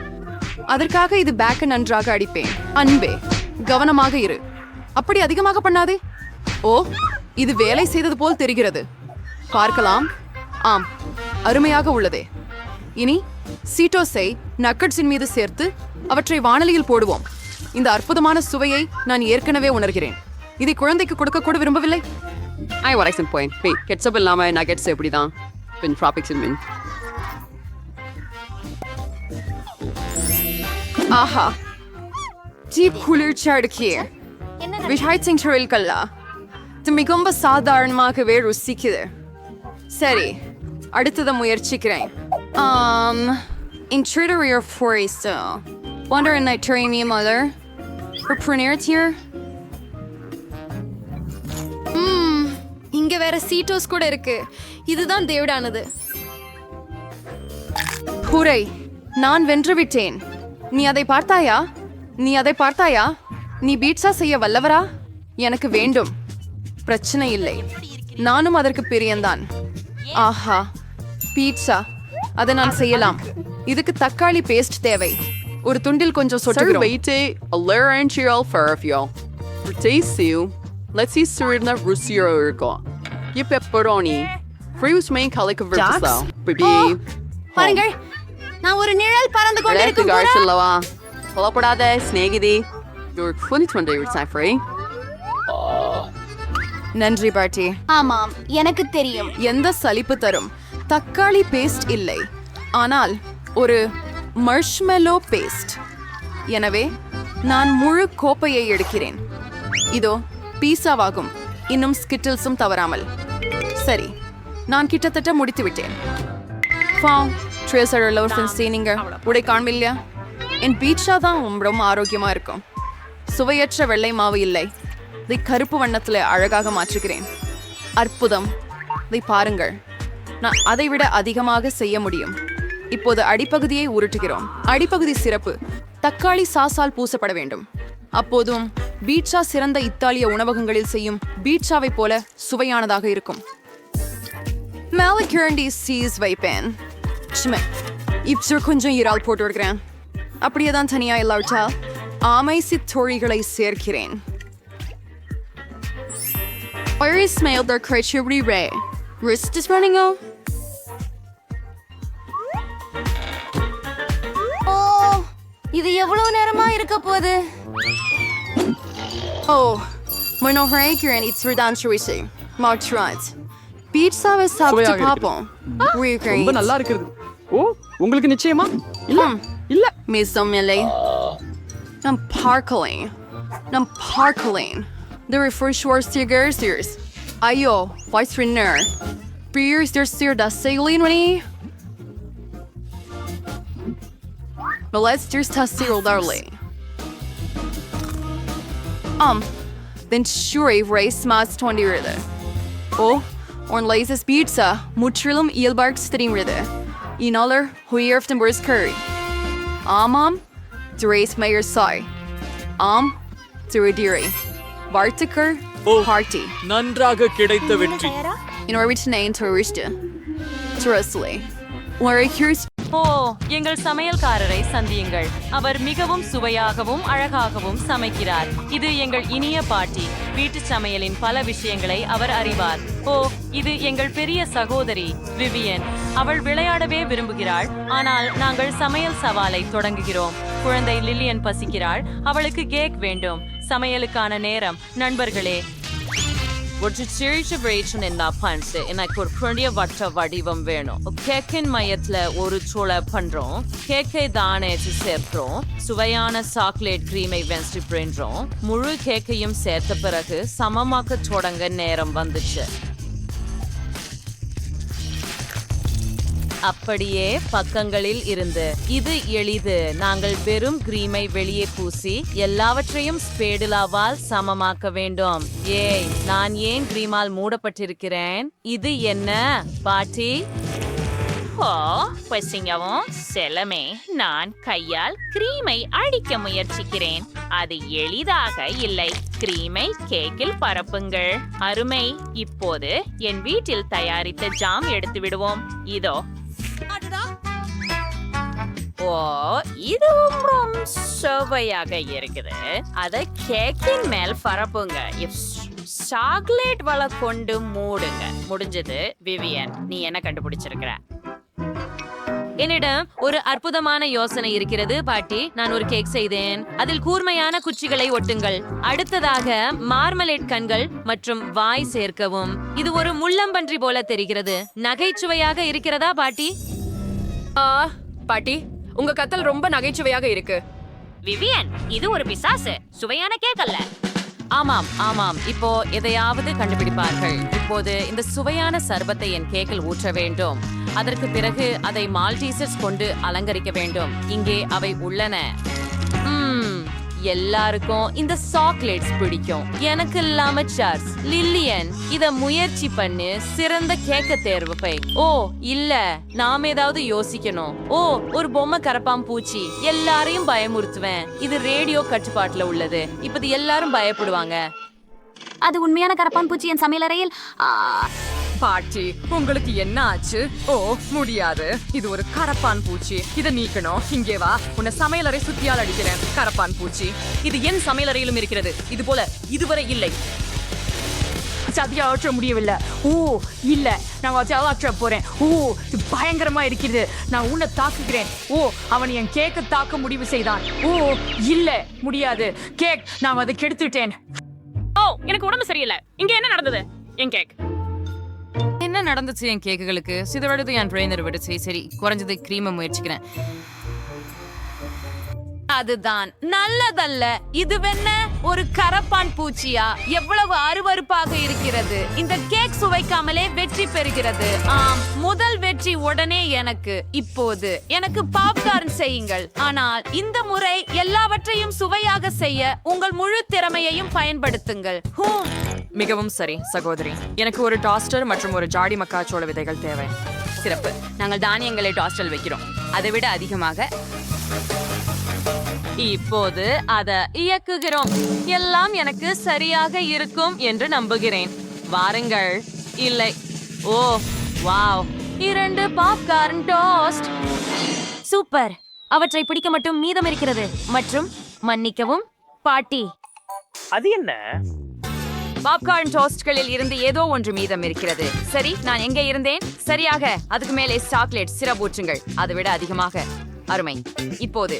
அதற்காக இது பேக்க நன்றாக அடிப்பேன் அன்பே கவனமாக இரு அப்படி அதிகமாக பண்ணாதே ஓ இது வேலை செய்தது போல் தெரிகிறது பார்க்கலாம் ஆம் அருமையாக உள்ளதே இனி சீட்டோஸை நக்கட்ஸின் மீது சேர்த்து அவற்றை வாணலியில் போடுவோம் இந்த அற்புதமான சுவையை நான் ஏற்கனவே உணர்கிறேன் இதை குழந்தைக்கு கொடுக்க கூட விரும்பவில்லை ஐ ஒரு எக்ஸன் பாயிண்ட் பே கெட்சப் இல்லாம நகெட்ஸ் எப்படி தான் பின் ப்ராபிக்ஸ் மின் ஆஹா ஜீப் குளிர்ச்சி அடுக்கிய விஷாய்ச்சிங் சுழல்கல்லா இது மிகவும் சாதாரணமாகவே ருசிக்குது சரி அடுத்ததை முயற்சிக்கிறேன் Interior forest. Wonder and night train me mother. For preneurs here. இங்க வேற சீட்டோஸ் கூட இருக்கு இதுதான் தேவடானது புரை நான் வென்று விட்டேன் நீ அதை பார்த்தாயா நீ பீட்சா செய்ய வல்லவரா எனக்கு வேண்டும் பிரச்சனை இல்லை நானும் அதற்கு பிரியந்தான் ஆஹா பீட்சா அதை நான் செய்யலாம் இதுக்கு தக்காளி பேஸ்ட் தேவை ஒரு துண்டில் கொஞ்சம் சொட்டுகிறோம் Servete a laryngeal ferfio. Taste let's see surna rusiro irko. Ye pepperoni. Fruits main calico versa. Baby. பாருங்கள் நான் ஒரு நிழல் பறந்து கொண்டிருக்கும் கூட garchalawa. கொலப்படாத Snehithi your 2020 time free. நன்றி பாட்டி ஆமாம் எனக்கு தெரியும் எந்த சலிப்பு தரும் தக்காளி பேஸ்ட் இல்லை ஆனால் ஒரு மர்ஷ்மெலோ பேஸ்ட் எனவே நான் முழு கோப்பையை எடுக்கிறேன் இதோ பீஸாவாகும் இன்னும் ஸ்கிட்டில்ஸும் தவறாமல் சரி நான் கிட்டத்தட்ட முடித்து விட்டேன் நீங்க உடை காண்பில்லையா என் பீட்சா தான் ரொம்ப ஆரோக்கியமா இருக்கும் சுவையற்ற வெள்ளை மாவு இல்லை இதை கருப்பு வண்ணத்துல அழகாக மாற்றுகிறேன் அற்புதம் இதை பாருங்கள் நான் அதை விட அதிகமாக செய்ய முடியும் இப்போது அடிப்பகுதியை உருட்டுகிறோம் அடிப்பகுதி சிறப்பு தக்காளி சாஸால் பூசப்பட வேண்டும் அப்போதும் பீட்சா சிறந்த இத்தாலிய உணவகங்களில் செய்யும் பீட்சாவை போல சுவையானதாக இருக்கும் மேலே கிரண்டி சீஸ் வைப்பேன் இப்போ கொஞ்சம் இறால் போட்டு விடுகிறேன் அப்படியே தான் தனியா இல்லாவிட்டால் ஆமை சித்தோழிகளை சேர்க்கிறேன் Where is smell the creature ray? Wrist is running out. இது எவ்வளவு நேரமா இருக்க போகுது Oh, when over here and it's redundant. March right. Pizza is சாப்பிட்டு பாப்போம். ரொம்ப நல்லா இருக்குது. ஓ, உங்களுக்கு நிச்சயமா? இல்ல. Miss Omele. I'm parkling. The refresh was to gears. Ayo, vice winner. Beers there's still the sailing money. But let's just test it darling. Then sure race mass 20 rida. Oh, on laces pizza, mutrillum eelbark steering rida. Inaller, huierften burst curry. Mom, to race mayor soy. To rediri. Vartiker, Party. நன்றாக கிடைத்த வெற்றி. In order to name tourist. Seriously. Where here's ஓ, எங்கள் சமையல்காரரை சந்தியுங்கள். அவர் மிகவும் சுவையாகவும் அழகாகவும் சமைக்கிறார். இது எங்கள் இனிய பாட்டி. வீட்டு சமையலின் பல விஷயங்களை அவர் அறிவார். ஓ, இது எங்கள் பெரிய சகோதரி விவியன். அவள் விளையாடவே விரும்புகிறாள். ஆனால் நாங்கள் சமையல் சவாலை தொடங்குகிறோம். குழந்தை லில்லியன் பசிக்கிறாள். அவளுக்கு கேக் வேண்டும். சமையலுக்கான நேரம். நண்பர்களே, ஒரு celebration என்ன பண்ணு எனக்கு ஒரு பெரிய வட்ட வடிவம் வேணும். கேக்கின் மையத்துல ஒரு சோளை பண்றோம். கேக்கை தானே சேர்க்கிறோம். சுவையான சாக்லேட் கிரீமை வென்ஸ்டி பண்றோம். முழு கேக்கையும் சேர்த்த பிறகு சமமாக்க தொடங்க நேரம் வந்துச்சு. அப்படியே பக்கங்களில் இருந்து இது எளிது. நாங்கள் வெறும் கிரீமை வெளியே பூசி எல்லாவற்றையும் ஸ்பேடுலாவால் சமமாக்க வேண்டும். ஏய், நான் ஏன் கிரீமால் மூடப்பட்டிருக்கிறேன்? இது என்ன பாட்டி? ஓ, பசிங்கவும் செல்லமே, நான் கையால் கிரீமை அடிக்க முயற்சிக்கிறேன். அது எளிதாக இல்லை. கிரீமை கேக்கில் பரப்புங்கள். அருமை. இப்போது என் வீட்டில் தயாரித்த ஜாம் எடுத்து விடுவோம். இதோ. ஓ, இதுவும் ரொம்ப சுவையாக இருக்குது. அதை கேக்கின் மேல் பரப்புங்க. சாக்லேட் வலை கொண்டு மூடுங்க. முடிஞ்சது. விவியன், நீ என்ன கண்டுபிடிச்சிருக்கிற? என்னிடம் ஒரு அற்புதமான யோசனை இருக்கிறது பாட்டி. நான் ஒரு கேக் செய்தேன். அதில் கூர்மையான குச்சிகளை ஒட்டுங்கள். அடுத்ததாக மார்மலேட் கண்கள் மற்றும் வாய் சேர்க்கவும். இது ஒரு முள்ளம்பன்றி போல தெரிகிறது. நகைச்சுவையாக இருக்கிறதா பாட்டி? பாட்டி, உங்க கத்தல் ரொம்ப நகைச்சுவையாக இருக்கு. விவியன், இது ஒரு பிசாசு. சுவையான கேக் அல்ல. ஆமாம் ஆமாம், இப்போ எதையாவது கண்டுபிடிப்பார்கள். இப்போது இந்த சுவையான சர்பத்தை என் கேக்கில் ஊற்ற வேண்டும். அதற்கு பிறகு அதை மால்டீசர்ஸ் கொண்டு அலங்கரிக்க வேண்டும். இங்கே அவை உள்ளன. எல்லாருக்கும் இந்த சாக்லேட்ஸ் பிடிக்கும். எனக்கு இல்லாம சார்ஸ். லில்லியன், இத முயற்சி பண்ணு. சிறந்த கேக்க தேர்வு பை. ஓ இல்ல, நாம் ஏதாவது யோசிக்கணும். ஓ, ஒரு பொம்மை கரப்பான் பூச்சி. எல்லாரையும் பயமுறுத்துவேன். இது ரேடியோ கட்டுப்பாட்டுல உள்ளது. இப்ப எல்லாரும் பயப்படுவாங்க. அது உண்மையான கரப்பான் பூச்சி என் சமையலறையில். பாட்டி, உங்களுக்கு என்ன ஆச்சு? ஓ, முடியாது. இது ஒரு கரப்பான் பூச்சி. இதை நீக்கணும். இங்கே வா, உன்னை சமையலறை சுத்தியால் அடிக்கிறேன். கரப்பான் பூச்சி. இது என் சமையலறையிலும் இருக்கிறது. இது போல இதுவரை இல்லை. சதியாற்ற முடியவில்லை. ஓ இல்ல, நான் சதியாற்ற போறேன். ஓ, இது பயங்கரமா இருக்கிறது. நான் உன்னை தாக்குகிறேன். ஓ, அவன் என் கேக்கை தாக்க முடிவு செய்தான். ஓ இல்ல, முடியாது. கேக், நான் அதை கெடுத்துட்டேன். ஓ, எனக்கு உடம்பு சரியில்லை. இங்க என்ன நடந்தது? என் கேக் என்ன நடந்துச்சு? என் கேக்குகளுக்கு சிதறடுது. என் ட்ரெயினர் விடுச்சு. சரி, குறைஞ்சது கிரீமை முயற்சிக்கிறேன். அதுதான் நல்லதல்ல. இதுவென்ன ஒரு கரப்பான் பூச்சியா? எவ்வளவு அருவருப்பாக இருக்கிறது. இந்த கேக் சுவைக்காமலே வெற்றி பெறுகிறது. ஆம், முதல் வெற்றி உடனே எனக்கு. இப்போது எனக்கு பாப்கார்ன் செய்யுங்கள். ஆனால் இந்த முறை எல்லாவற்றையும் சுவையாக செய்ய உங்கள் முழு திறமையையும் பயன்படுத்துங்கள். மிகவும் சரி சகோதரி. எனக்கு ஒரு டாஸ்டர் மற்றும் ஒரு ஜாடி மக்காச்சோள விதைகள் தேவை. சிறப்பு. நாங்கள் தானியங்களை டாஸ்டல் வைக்கிறோம். அதை விட அதிகமாக. இப்போது அதை இயக்குகிறோம். எல்லாம் எனக்கு சரியாக இருக்கும் என்று நம்புகிறேன். வாருங்கள். இல்லை. ஓ வாவ், 2 பாப்கார்ன் டோஸ்ட். சூப்பர். அவற்றை பிடிக்க மட்டும் மீதம் இருக்கிறது. மற்றும் மன்னிக்கவும் பாட்டி, அது என்ன? பாப்கார்ன் டோஸ்ட்களில் இருந்து ஏதோ ஒன்று மீதம் இருக்கிறது. சரி, நான் எங்கே இருந்தேன்? சரியாக. அதுக்கு மேலே சாக்லேட் சிரப் ஊற்றுங்கள். அதை விட அதிகமாக. அருமை. இப்போது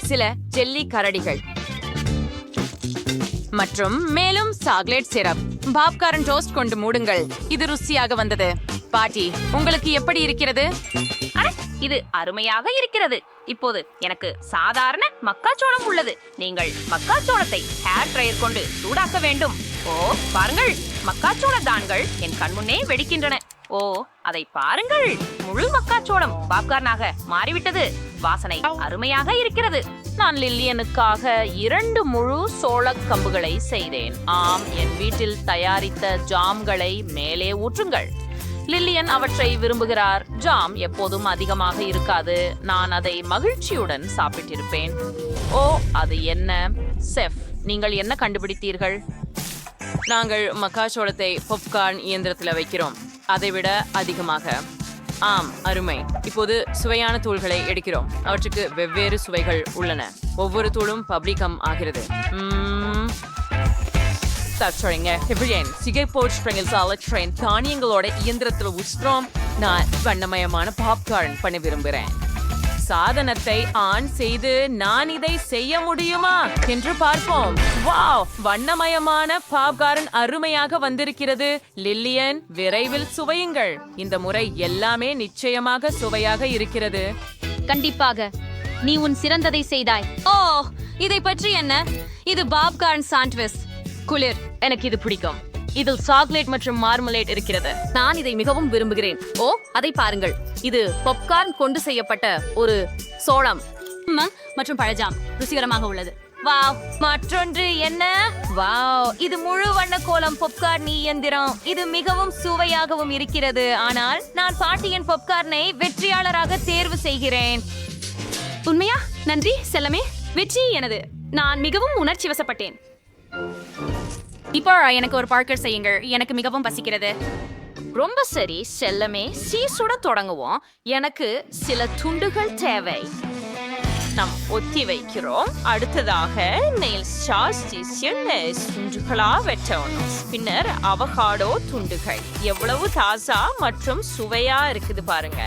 சில ஜெல்லி கரடிகள் மற்றும் மேலும் சாக்லேட் சிரப். பாப்கார்ன் டோஸ்ட் கொண்டு மூடுங்கள். இது ருசியாக வந்தது. பாட்டி, உங்களுக்கு எப்படி இருக்கிறது? இது அருமையாக இருக்கிறது. இப்போது எனக்கு சாதாரண மக்காச்சோளம் உள்ளது. நீங்கள் மக்காச்சோளத்தை ஹேர் ட்ரையர் கொண்டு சூடாக்க வேண்டும். ஓ பாருங்கள், மக்காச்சோள தான்கள் என் கண்முன்னே வெடிக்கின்றன. ஓ, அதை பாருங்கள், முழு மக்காச்சோளம் பாப்கார்னாக மாறிவிட்டது. வாசனை அருமையாக இருக்கிறது. நான் லில்லியனுக்காக 2 முழு சோளக் கம்புகளை செய்தேன். ஆம், என் வீட்டில் தயாரித்த ஜாம்களை மேலே ஊற்றுங்கள். லில்லியன் அவற்றை விரும்புகிறார். ஜாம் எப்போதும் அதிகமாக இருக்காது. நான் அதை மகிழ்ச்சியுடன் சாப்பிட்டிருப்பேன். ஓ, அது என்ன? செஃப், நீங்கள் என்ன கண்டுபிடித்தீர்கள்? நாங்கள் மக்காச்சோளத்தை பாப்கார்ன் இயந்திரத்தில் வைக்கிறோம், அதைவிட அதிகமாக. ஆம், அருமை. இப்போது சுவையான தூள்களை எடுக்கிறோம். அவற்றுக்கு வெவ்வேறு சுவைகள் உள்ளன. ஒவ்வொரு தூளும் பப்ளிகம் ஆகிறது. தானியங்களோட இயந்திரத்தில் உஷ்ணம். நான் வண்ணமயமான பாப்கார்ன் பண்ண விரும்புகிறேன். சாதனத்தை ஆன் செய்து நான் இதை செய்ய முடியுமா என்று பார்ப்போம். வாவ், வண்ணமயமான பாப்கார்ன் அருமையாக வந்திருக்கிறது. லில்லியன், விரைவில் சுவையுங்கள். இந்த முறை எல்லாமே நிச்சயமாக சுவையாக இருக்கிறது. கண்டிப்பாக நீ உன் சிறந்ததை செய்தாய். ஓ, இதை பற்றி என்ன? இது பாப்கார்ன் சாண்ட்விச். குளிர். எனக்கு இது பிடிக்கும். இதில் சாக்லேட் மற்றும் மார்மலேட் இருக்கிறது. நான் இதை மிகவும் விரும்புகிறேன். ஓ, அதை பாருங்கள். இது பாப்கார்ன் கொண்டு செய்யப்பட்ட ஒரு சோளம் மற்றும் பழஜாம். ருசிகரமாக உள்ளது. வாவ், மற்றொன்று என்ன? வாவ், இது முழு வண்ண கோலம் பாப்கார்ன் இயந்திரம். இது மிகவும் சுவையாகவும் இருக்கிறது. ஆனால் நான் பாட்டியின் பாப்கார்னை வெற்றியாளராக தேர்வு செய்கிறேன். உண்மையா? நன்றி செல்லமே. வெற்றி எனது. நான் மிகவும் உணர்ச்சி வசப்பட்டேன். இப்போ எனக்கு ஒரு பார்க்கர் செய்யுங்கள். எனக்கு மிகவும் பசிக்கிறது. ரொம்ப சரி செல்லமே, சீசுட தொடங்குவோம். எனக்கு சில துண்டுகள் தேவை. நாம் ஒத்தி வைக்கிறோம். அடுத்ததாக நெயில் சாஸ் துண்டுகளா வெட்டணும். பின்னர் அவகாடோ துண்டுகள். எவ்வளவு தாசா மற்றும் சுவையா இருக்குது பாருங்க.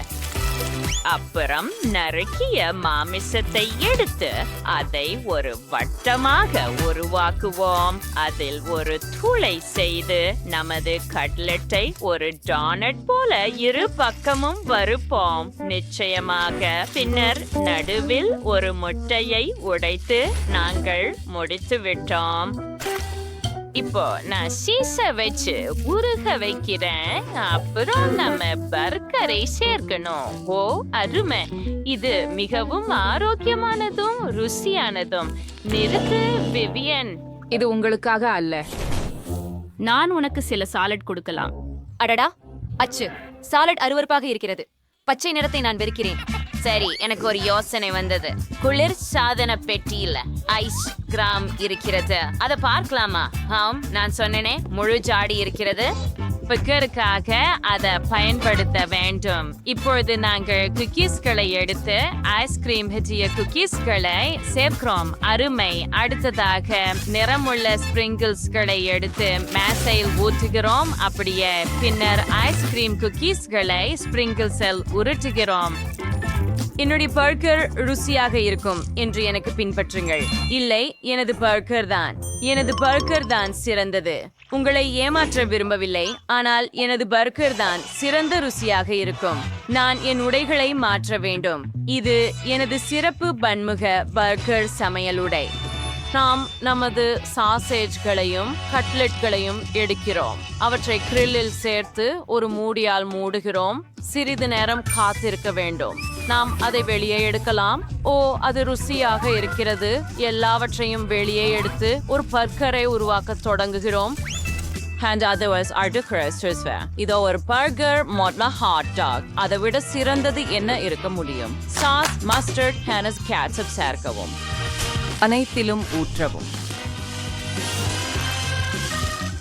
அப்புறம் நறுக்கிய மாமிசத்தை எடுத்து அதை ஒரு வட்டமாக உருவாக்குவோம். அதில் ஒரு துளை செய்து நமது கட்லெட்டை ஒரு டோனட் போல இரு பக்கமும் வறுப்போம். நிச்சயமாக. பின்னர் நடுவில் ஒரு முட்டையை உடைத்து நாங்கள் முடித்து விட்டோம். இப்போ நான் சீச வச்சு உருக வைக்கிறேன். அப்புறம் நம்ம பர்கரை சேர்க்கணும். ஓ, அருமை. இது மிகவும் ஆரோக்கியமானதும் ருசியானதும். நிறுத்து விவியன். இது உங்களுக்காக அல்ல. நான் உனக்கு சில சாலட் கொடுக்கலாம். அடடா, அச்சு, சாலட் அருவருப்பாக இருக்கிறது. பச்சை நிறத்தை நான் வெறுக்கிறேன். சரி, எனக்கு ஒரு யோசனை வந்தது. குளிர் சாதன பெட்டியில ஐஸ் கிராம் இருக்கிறது. அதை பார்க்கலாமா? ஆம், நான் சொன்னேனே, முழு ஜாடி இருக்கிறது. பர்கருக்காக அதை பயன்படுத்த வேண்டும். இப்பொழுது நாங்கள் குக்கீஸ்களை எடுத்து ஐஸ்கிரீம் ஹெஜிய குக்கீஸ்களை சேர்க்கிறோம். அருமை. அடுத்ததாக நிறமுள்ள ஸ்பிரிங்கிள்ஸ்களை எடுத்து மேசையில் ஊற்றுகிறோம். அப்படியே. பின்னர் ஐஸ்கிரீம் குக்கீஸ்களை ஸ்பிரிங்கிள்ஸில் உருட்டுகிறோம். என்னுடைய பர்கர் ருசியாக இருக்கும் என்று எனக்கு பின்பற்றுங்கள். இல்லை, எனது பர்கர் தான். எனது பர்கர் தான் சிறந்தது. உங்களை ஏமாற்ற விரும்பவில்லை, ஆனால் எனது பர்கர் தான் சிறந்த ருசியாக இருக்கும். நான் என் உடைகளை மாற்ற வேண்டும். இது எனது சிறப்பு பன்முக பர்கர் சமையலுடை. நாம் நமது சாசேஜ்களையும் கட்லெட்களையும் எடுக்கிறோம். அவற்றை கிரில்லில் சேர்த்து ஒரு மூடியால் மூடுகிறோம். சிறிது நேரம் காத்திருக்க வேண்டும். நாம் அதை வெளியே எடுக்கலாம். ஓ, அது ருசியாக இருக்கிறது. எல்லாவற்றையும் வெளியே எடுத்து ஒரு பர்கரை உருவாக்க தொடங்குகிறோம். இதோ ஒரு பர்கர் மொட்ல ஹாட் டாக். அதை விட சிறந்தது என்ன இருக்க முடியும்? சாஸ், மஸ்டர்ட், ஹேனஸ், கேட்சப் சேர்க்கவும். அனைத்திலும் ஊற்றவும்.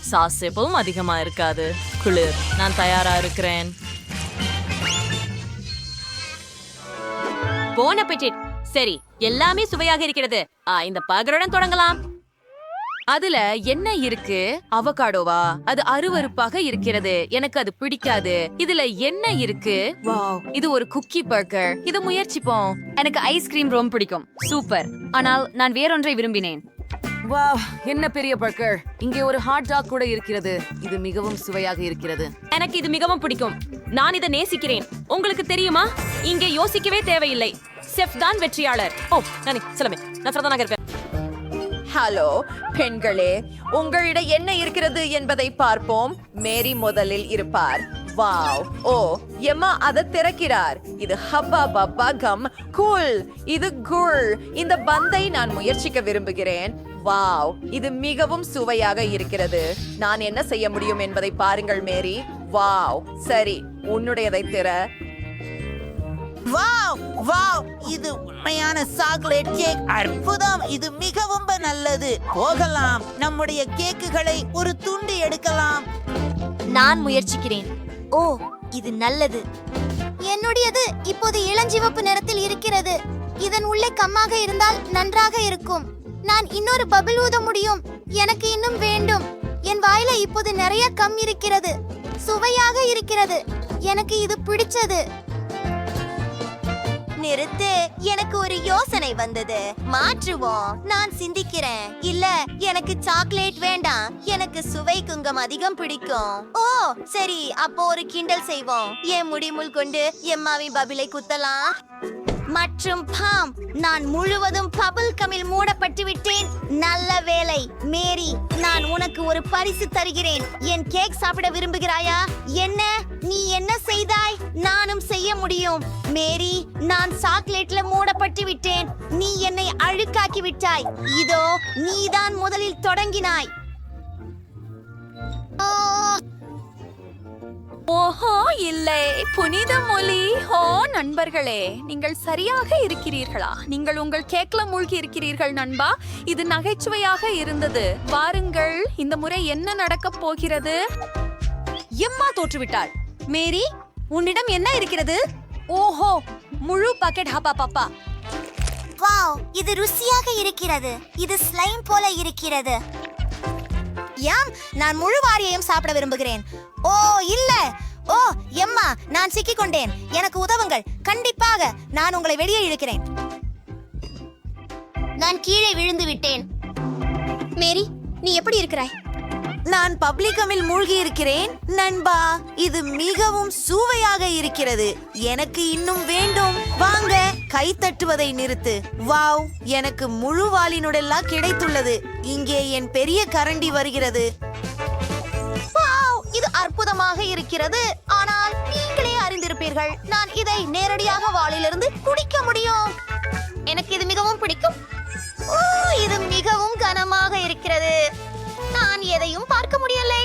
சாஸ் எப்பவும் அதிகமா இருக்காது. குளிர். நான் தயாரா இருக்கிறேன். போன் அப்பெட்டிட். சரி, எல்லாமே சுவையாக இருக்கிறது. இந்த பர்கருடன் தொடங்கலாம். அதுல என்ன இருக்கு? அவகாடோவா? அது அருவருப்பாக இருக்கிறது. எனக்கு அது பிடிக்காது. இதுல என்ன இருக்கு? வாவ், இது ஒரு குக்கி பர்கர். இது முயற்சிப்போம். எனக்கு ஐஸ்கிரீம் ரொம்ப பிடிக்கும். சூப்பர். ஆனால் நான் வேறொன்றை விரும்பினேன். வாவ், என்ன பெரிய பர்கர். இங்கே ஒரு ஹாட் டாக் கூட இருக்கிறது. இது மிகவும் சுவையாக இருக்கிறது. எனக்கு இது மிகவும் பிடிக்கும். நான் இதை நேசிக்கிறேன். உங்களுக்கு தெரியுமா, இங்கே யோசிக்கவே தேவையில்லை. செஃப் தான் வெற்றியாளர். ஓ, நான் பிரதானாக இருப்பேன். ஹலோ பெண்களே, உங்களிடம் என்ன இருக்கிறது என்பதை பார்ப்போம். மேரி முதலில் இருப்பார். வாவ், ஓ, எம்மா அதை திறக்கிறார். இது ஹப்பா பப்பா கம் கூல். இது குள். இந்த பந்தை நான் முயற்சிக்க விரும்புகிறேன். வாவ், இது மிகவும் சுவையாக இருக்கிறது. நான் என்ன செய்ய முடியும் என்பதை பாருங்கள் மேரி. வாவ், சரி, உன்னுடையதை திற. வாவ் வாவ், இது உண்மையான சாக்லேட் கேக். அற்புதம், இது மிகவும் நல்லது. போகலாம், நம்முடைய கேக்குகளை ஒரு துண்டு எடுக்கலாம். நான் முயற்சிக்கிறேன். ஓ, இது நல்லது. என்னுடையது இப்போது இளஞ்சிவப்பு நிறத்தில் இருக்கிறது. இதன் உள்ளே கம்மாக இருந்தால் நன்றாக இருக்கும். நான் இன்னொரு பபிள் ஊத முடியும். எனக்கு இன்னும் வேண்டும். என் வாயில இப்போது நிறைய கம் இருக்கிறது. சுவையாக இருக்கிறது. எனக்கு இது பிடிச்சது. நிறுத்து, எனக்கு ஒரு யோசனை வந்தது. மாற்றுவோம். நான் சிந்திக்கிறேன். இல்ல, எனக்கு சாக்லேட் வேண்டாம். எனக்கு சுவை குங்கம் அதிகம் பிடிக்கும். ஓ சரி, அப்போ ஒரு கிண்டல் செய்வோம். என் முடிமுள் கொண்டு எம்மாவின் பபிளை குத்தலாம். மற்றும் பாம், நான் முழுவதும் பபிள் கமில் மூடப்பட்டு விட்டேன். நல்ல வேலை மேரி, நான் உனக்கு ஒரு பரிசு தருகிறேன். என் கேக் சாப்பிட விரும்புகிறாயா? என்ன நீ என்ன செய்தாய்? நானும் செய்ய முடியும். மேரி, நான் சாக்லேட்ல மூடப்பட்டு விட்டேன். நீ என்னை அழுக்காக்கி விட்டாய். இதோ நீதான் முதலில் தொடங்கினாய். ஓஹோ இல்லை, புனித மொழி. ஓ நண்பர்களே, நீங்கள் சரியாக இருக்கிறீர்களா? நீங்கள் உங்கள் கேக்ல மூழ்கி இருக்கிறீர்கள் நண்பா. இது நகைச்சுவையாக இருந்தது. பாருங்கள், இந்த முறை என்ன நடக்கப் போகிறது. எம்மா தோற்றுவிட்டாள். மேரி, உன்னிடம் என்ன இருக்கிறது? ஓஹோ, முழு பாக்கெட் ஹப்பா பாப்பா. வாவ், இது ருசியாக இருக்கிறது. இது ஸ்லைம் போல இருக்கிறது. யாம், நான் முழு வாரியையும் சாப்பிட விரும்புகிறேன். ஓ இல்ல, ஓ எம்மா, நான் சிக்கிக் கொண்டேன். எனக்கு உதவுங்கள். கண்டிப்பாக நான் உங்களை வெளியே இழுக்கிறேன். நான் கீழே விழுந்து விட்டேன். மேரி, நீ எப்படி இருக்கிறாய்? நான் பப்ளிகமில் மூழ்கி இருக்கிறேன். நண்பா, இது மிகவும் சுவையாக இருக்கிறது. எனக்கு இன்னும் வேண்டும். வாங்க, கை தட்டுவதை நிறுத்து. வாவ், எனக்கு முழு வாலினுடெல்லாம் கிடைத்துள்ளது. இங்கே என் பெரிய கரண்டி வருகிறது. வாவ், இது அற்புதமாக இருக்கிறது. ஆனால் நீங்களே அறிந்திருப்பீர்கள், நான் இதை நேரடியாக வாளிலிருந்து குடிக்க முடியும். எனக்கு இது மிகவும் பிடிக்கும். ஓ, இது மிகவும் கனமாக இருக்கிறது. நான் எதையும் பார்க்க முடியலை.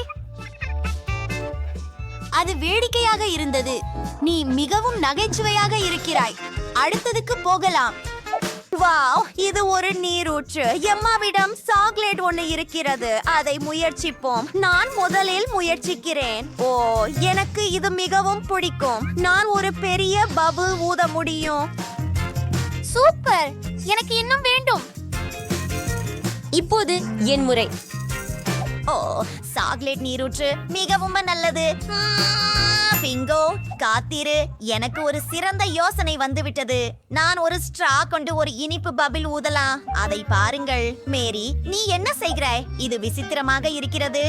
அது வேடிக்கையாக இருந்தது. நீ மிகவும் நகைச்சுவையாக இருக்கிறாய். அடுத்ததுக்கு போகலாம். வாவ், இது ஒரு நீரூற்று. எம்மாவிடம் சாக்லேட் ஒன்று இருக்கிறது. அதை முயற்சிப்போம். நான் முதலில் முயற்சிக்கிறேன். ஓ, எனக்கு இது மிகவும் பிடிக்கும். நான் ஒரு பெரிய பபிள் ஊத முடியும். சூப்பர், எனக்கு இன்னும் வேண்டும். இப்போது என் முறை. ஓ, சாக்லேட் நீரூற்று மிகவும் நல்லது. பிங்கோ, காத்திரு, எனக்கு ஒரு சிறந்த யோசனை வந்துவிட்டது. நான் ஒரு ஸ்ட்ரா கொண்டு ஒரு இனிப்பு பபிள் ஊதலாம். அதை பாருங்கள். மேரி, நீ என்ன செய்கிறாய்? இது விசித்திரமாக இருக்கிறது.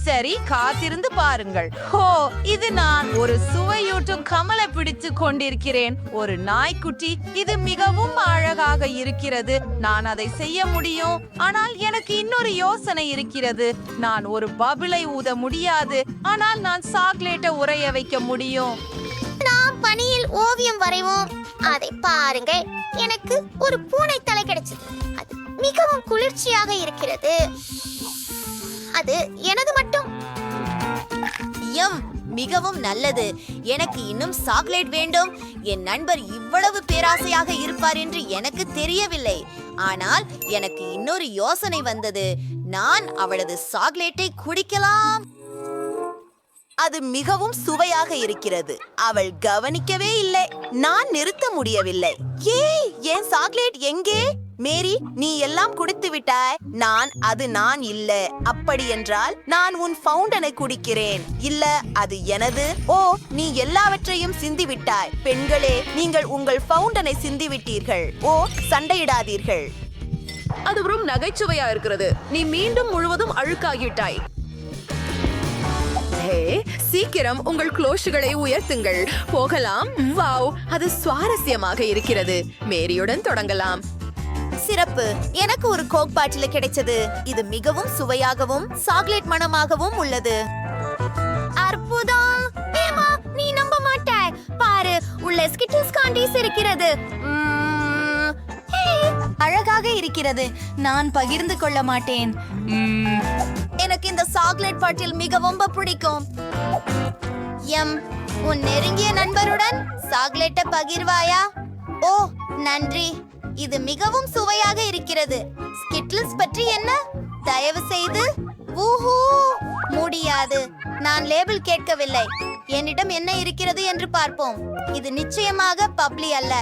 சரி, காத்திருந்து பாருங்கள். ஹோ, இது நான் ஒரு சுவையூட்டும் கமலை பிடித்து கொண்டிருக்கிறேன். ஒரு நாய்க்குட்டி. இது மிகவும் அழகாக இருக்கிறது. நான் அதை செய்ய முடியும். ஆனால் எனக்கு இன்னொரு யோசனை இருக்கிறது. நான் ஒரு பபிளை ஊத முடியாது. ஆனால் நான் சாக்லேட்டை உறைய வைக்க முடியும். நாம் பனியில் ஓவியம் வரைவோம். அதை பாருங்கள். எனக்கு ஒரு பூனை தலை கிடைச்சது. அது மிகவும் குளிர்ச்சியாக இருக்கிறது. அது எனது மட்டும். மிகவும் நல்லது. எனக்கு இன்னும் சாக்லேட் வேண்டும். என் நண்பர் இவ்வளவு பேராசையாக இருப்பார் என்று எனக்கு தெரியவில்லை. ஆனால் எனக்கு இன்னொரு யோசனை வந்தது. நான் அவளது சாக்லேட்டை குடிக்கலாம். அது மிகவும் சுவையாக இருக்கிறது. அவள் கவனிக்கவே இல்லை. நான் நிறுத்த முடியவில்லை. ஏய், என் சாக்லேட் எங்கே? மேரி, நீ எல்லாம் குடித்து விட்டாய். நான் இல்ல. அப்படி என்றால் நான் உன் ஃபவுண்டனை குடிக்கிறேன். இல்ல, அது எனது. ஓ, நீ எல்லாவற்றையும் சிந்தி விட்டாய். பெண்களே, நீங்கள் உங்கள் ஃபவுண்டனை சிந்தி விட்டீர்கள். ஓ, சண்டையிடாதீர்கள். அது வெறும் நகைச்சுவையா இருக்கிறது. நீ மீண்டும் முழுவதும் அழுக்காகிவிட்டாய். சீக்கிரம் உங்கள் க்ளோஷுகளை உயர்த்துங்கள். போகலாம். வாவ், அது சுவாரஸ்யமாக இருக்கிறது. மேரியுடன் தொடங்கலாம். சிறப்பு, எனக்கு ஒரு கோக் பாட்டில் கிடைச்சது. இது மிகவும் சுவையாகவும் சாக்லேட் மணமாகவும் உள்ளது. அற்புதம். ஏமா, நீ நம்ப மாட்டாய். பாரு, உள்ள ஸ்கிட்டில்ஸ் காண்டீஸ் இருக்கிறது. அழகாக இருக்கிறது. நான் பகிர்ந்து கொள்ள மாட்டேன். எனக்கு இந்த சாக்லேட் பாட்டில் மிகவும் பிடிக்கும். உன் நெருங்கிய நண்பருடன் சாக்லேட்டை பகிர்வாயா? ஓ நன்றி, இது மிகவும் சுவையாக இருக்கிறது. ஸ்கிட்லிஸ் பற்றி என்ன? தயவு செய்து. ஊஹூ, முடியாது. நான் லேபிள் கேட்கவில்லை. என்னிடம் என்ன இருக்கிறது என்று பார்ப்போம். இது நிச்சயமாக பப்ளி அல்ல.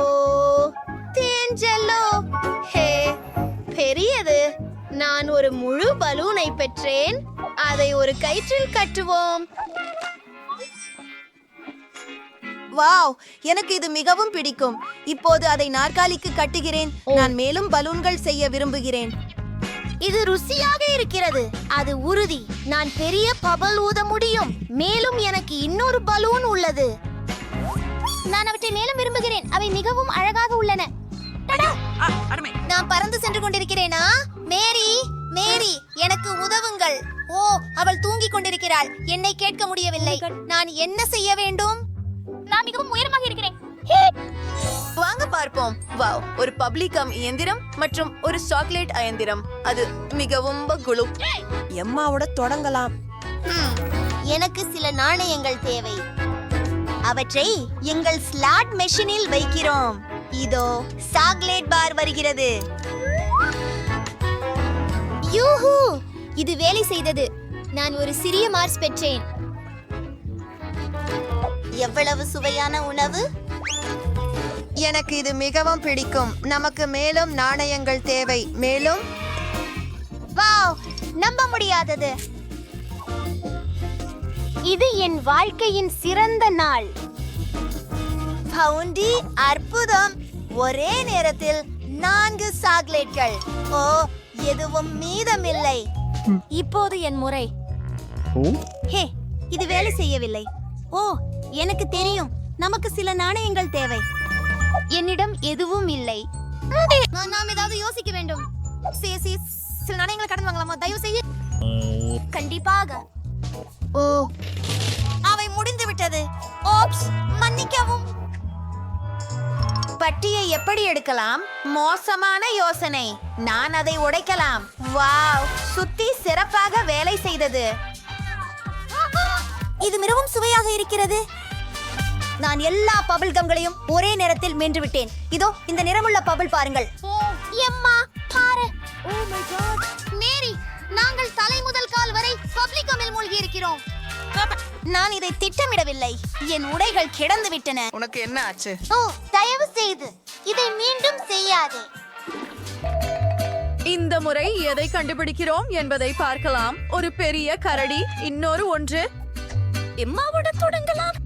ஓ தேஞ்சலோ, ஹே பெரியது. நான் ஒரு முழு பலூனை பெற்றேன். அதை ஒரு கயிற்றில் கட்டுவோம். வாவ், எனக்கு இது மிகவும் பிடிக்கும். இப்போது அதை நாற்காலிக்கு கட்டுகிறேன். நான் மேலும் பலூன்கள் செய்ய விரும்புகிறேன். இது ருசியாக இருக்கிறது, அது உறுதி. நான் பெரிய பபல் ஊத முடியும். மேலும் எனக்கு இன்னொரு பலூன் உள்ளது. நான் அவற்றை மேலும் விரும்புகிறேன். அவை மிகவும் அழகாக உள்ளன. டடா! நான் பறந்து சென்று கொண்டிருக்கிறேனா? மேரி, மேரி, எனக்கு உதவுங்கள். ஓ, அவள் தூங்கிக் கொண்டிருக்கிறாள். என்னை கேட்க முடியவில்லை. நான் என்ன செய்ய வேண்டும்? நான் மிகவும் உயரமாக இருக்கிறேன். வாங்க பார்ப்போம். வாவ், ஒரு பப்ளிகம் இயந்திரம் மற்றும் ஒரு சாக்லேட் இயந்திரம். அது மிகவும் குளு. எம்மாவோட தொடங்கலாம். எனக்கு சில நாணயங்கள் தேவை. அவற்றை எங்கள் ஸ்லாட் மெஷினில் வைக்கிறோம். இதோ சாக்லேட் பார் வருகிறது. யூஹூ, இது வேலை செய்தது. நான் ஒரு சிறிய மார்ஸ் பெற்றேன். எவ்வளவு சுவையான உணவு! எனக்கு இது மிகவும் பிடிக்கும். நமக்கு மேலும் நாணயங்கள் தேவை. மேலும் வாவ், நம்ப முடியாதது. இது என் வாழ்க்கையின் சிறந்த நாள். பவுண்டி, அற்புதம். ஒரே நேரத்தில் 4 சாக்லேட்கள். ஓ, எதுவும் மீதமில்லை. இப்போது என் முறை. ஹே, இது வேலை செய்யவில்லை. ஓ, எனக்கு தெரியும். நமக்கு சில நாணயங்கள் தேவை. என்னிடம் எதுவும் இல்லை. நாம் ஏதாவது யோசிக்க வேண்டும். சில நாணயங்களை கடன் வாங்கலாமா? தயவு செய்து. கண்டிப்பாக. ஓ, அவை முடிந்து விட்டது. ஓப்ஸ், மன்னிக்கவும். பட்டியை எப்படி எடுக்கலாம்? மோசமான யோசனை. நான் அதை உடைக்கலாம். வாவ், சுத்தி சிறப்பாக வேலை செய்தது. இது மிகவும் சுவையாக இருக்கிறது. நான் எல்லா பபிள் கம்களையும் ஒரே நேரத்தில் மென்று விட்டேன். இதோ இந்த நிறமுள்ள பபிள் பாருங்கள். எம்மா பாரு. Oh my God. மேரி, நாங்கள் தலை முதல் கால் வரை பப்ளிக் கம்மில் மூழ்கி இருக்கிறோம். நான் இதை திட்டமிடவில்லை. என் உடைகள் கிடந்து விட்டன. உனக்கு என்ன ஆச்சு? ஓ, தயவு செய்து இதை மீண்டும் செய்யாதே. இந்த முறை எதை கண்டுபிடிக்கிறோம் என்பதை பார்க்கலாம். ஒரு பெரிய கரடி, இன்னொரு ஒன்று. எம்மாவோட தொடங்கலாம்.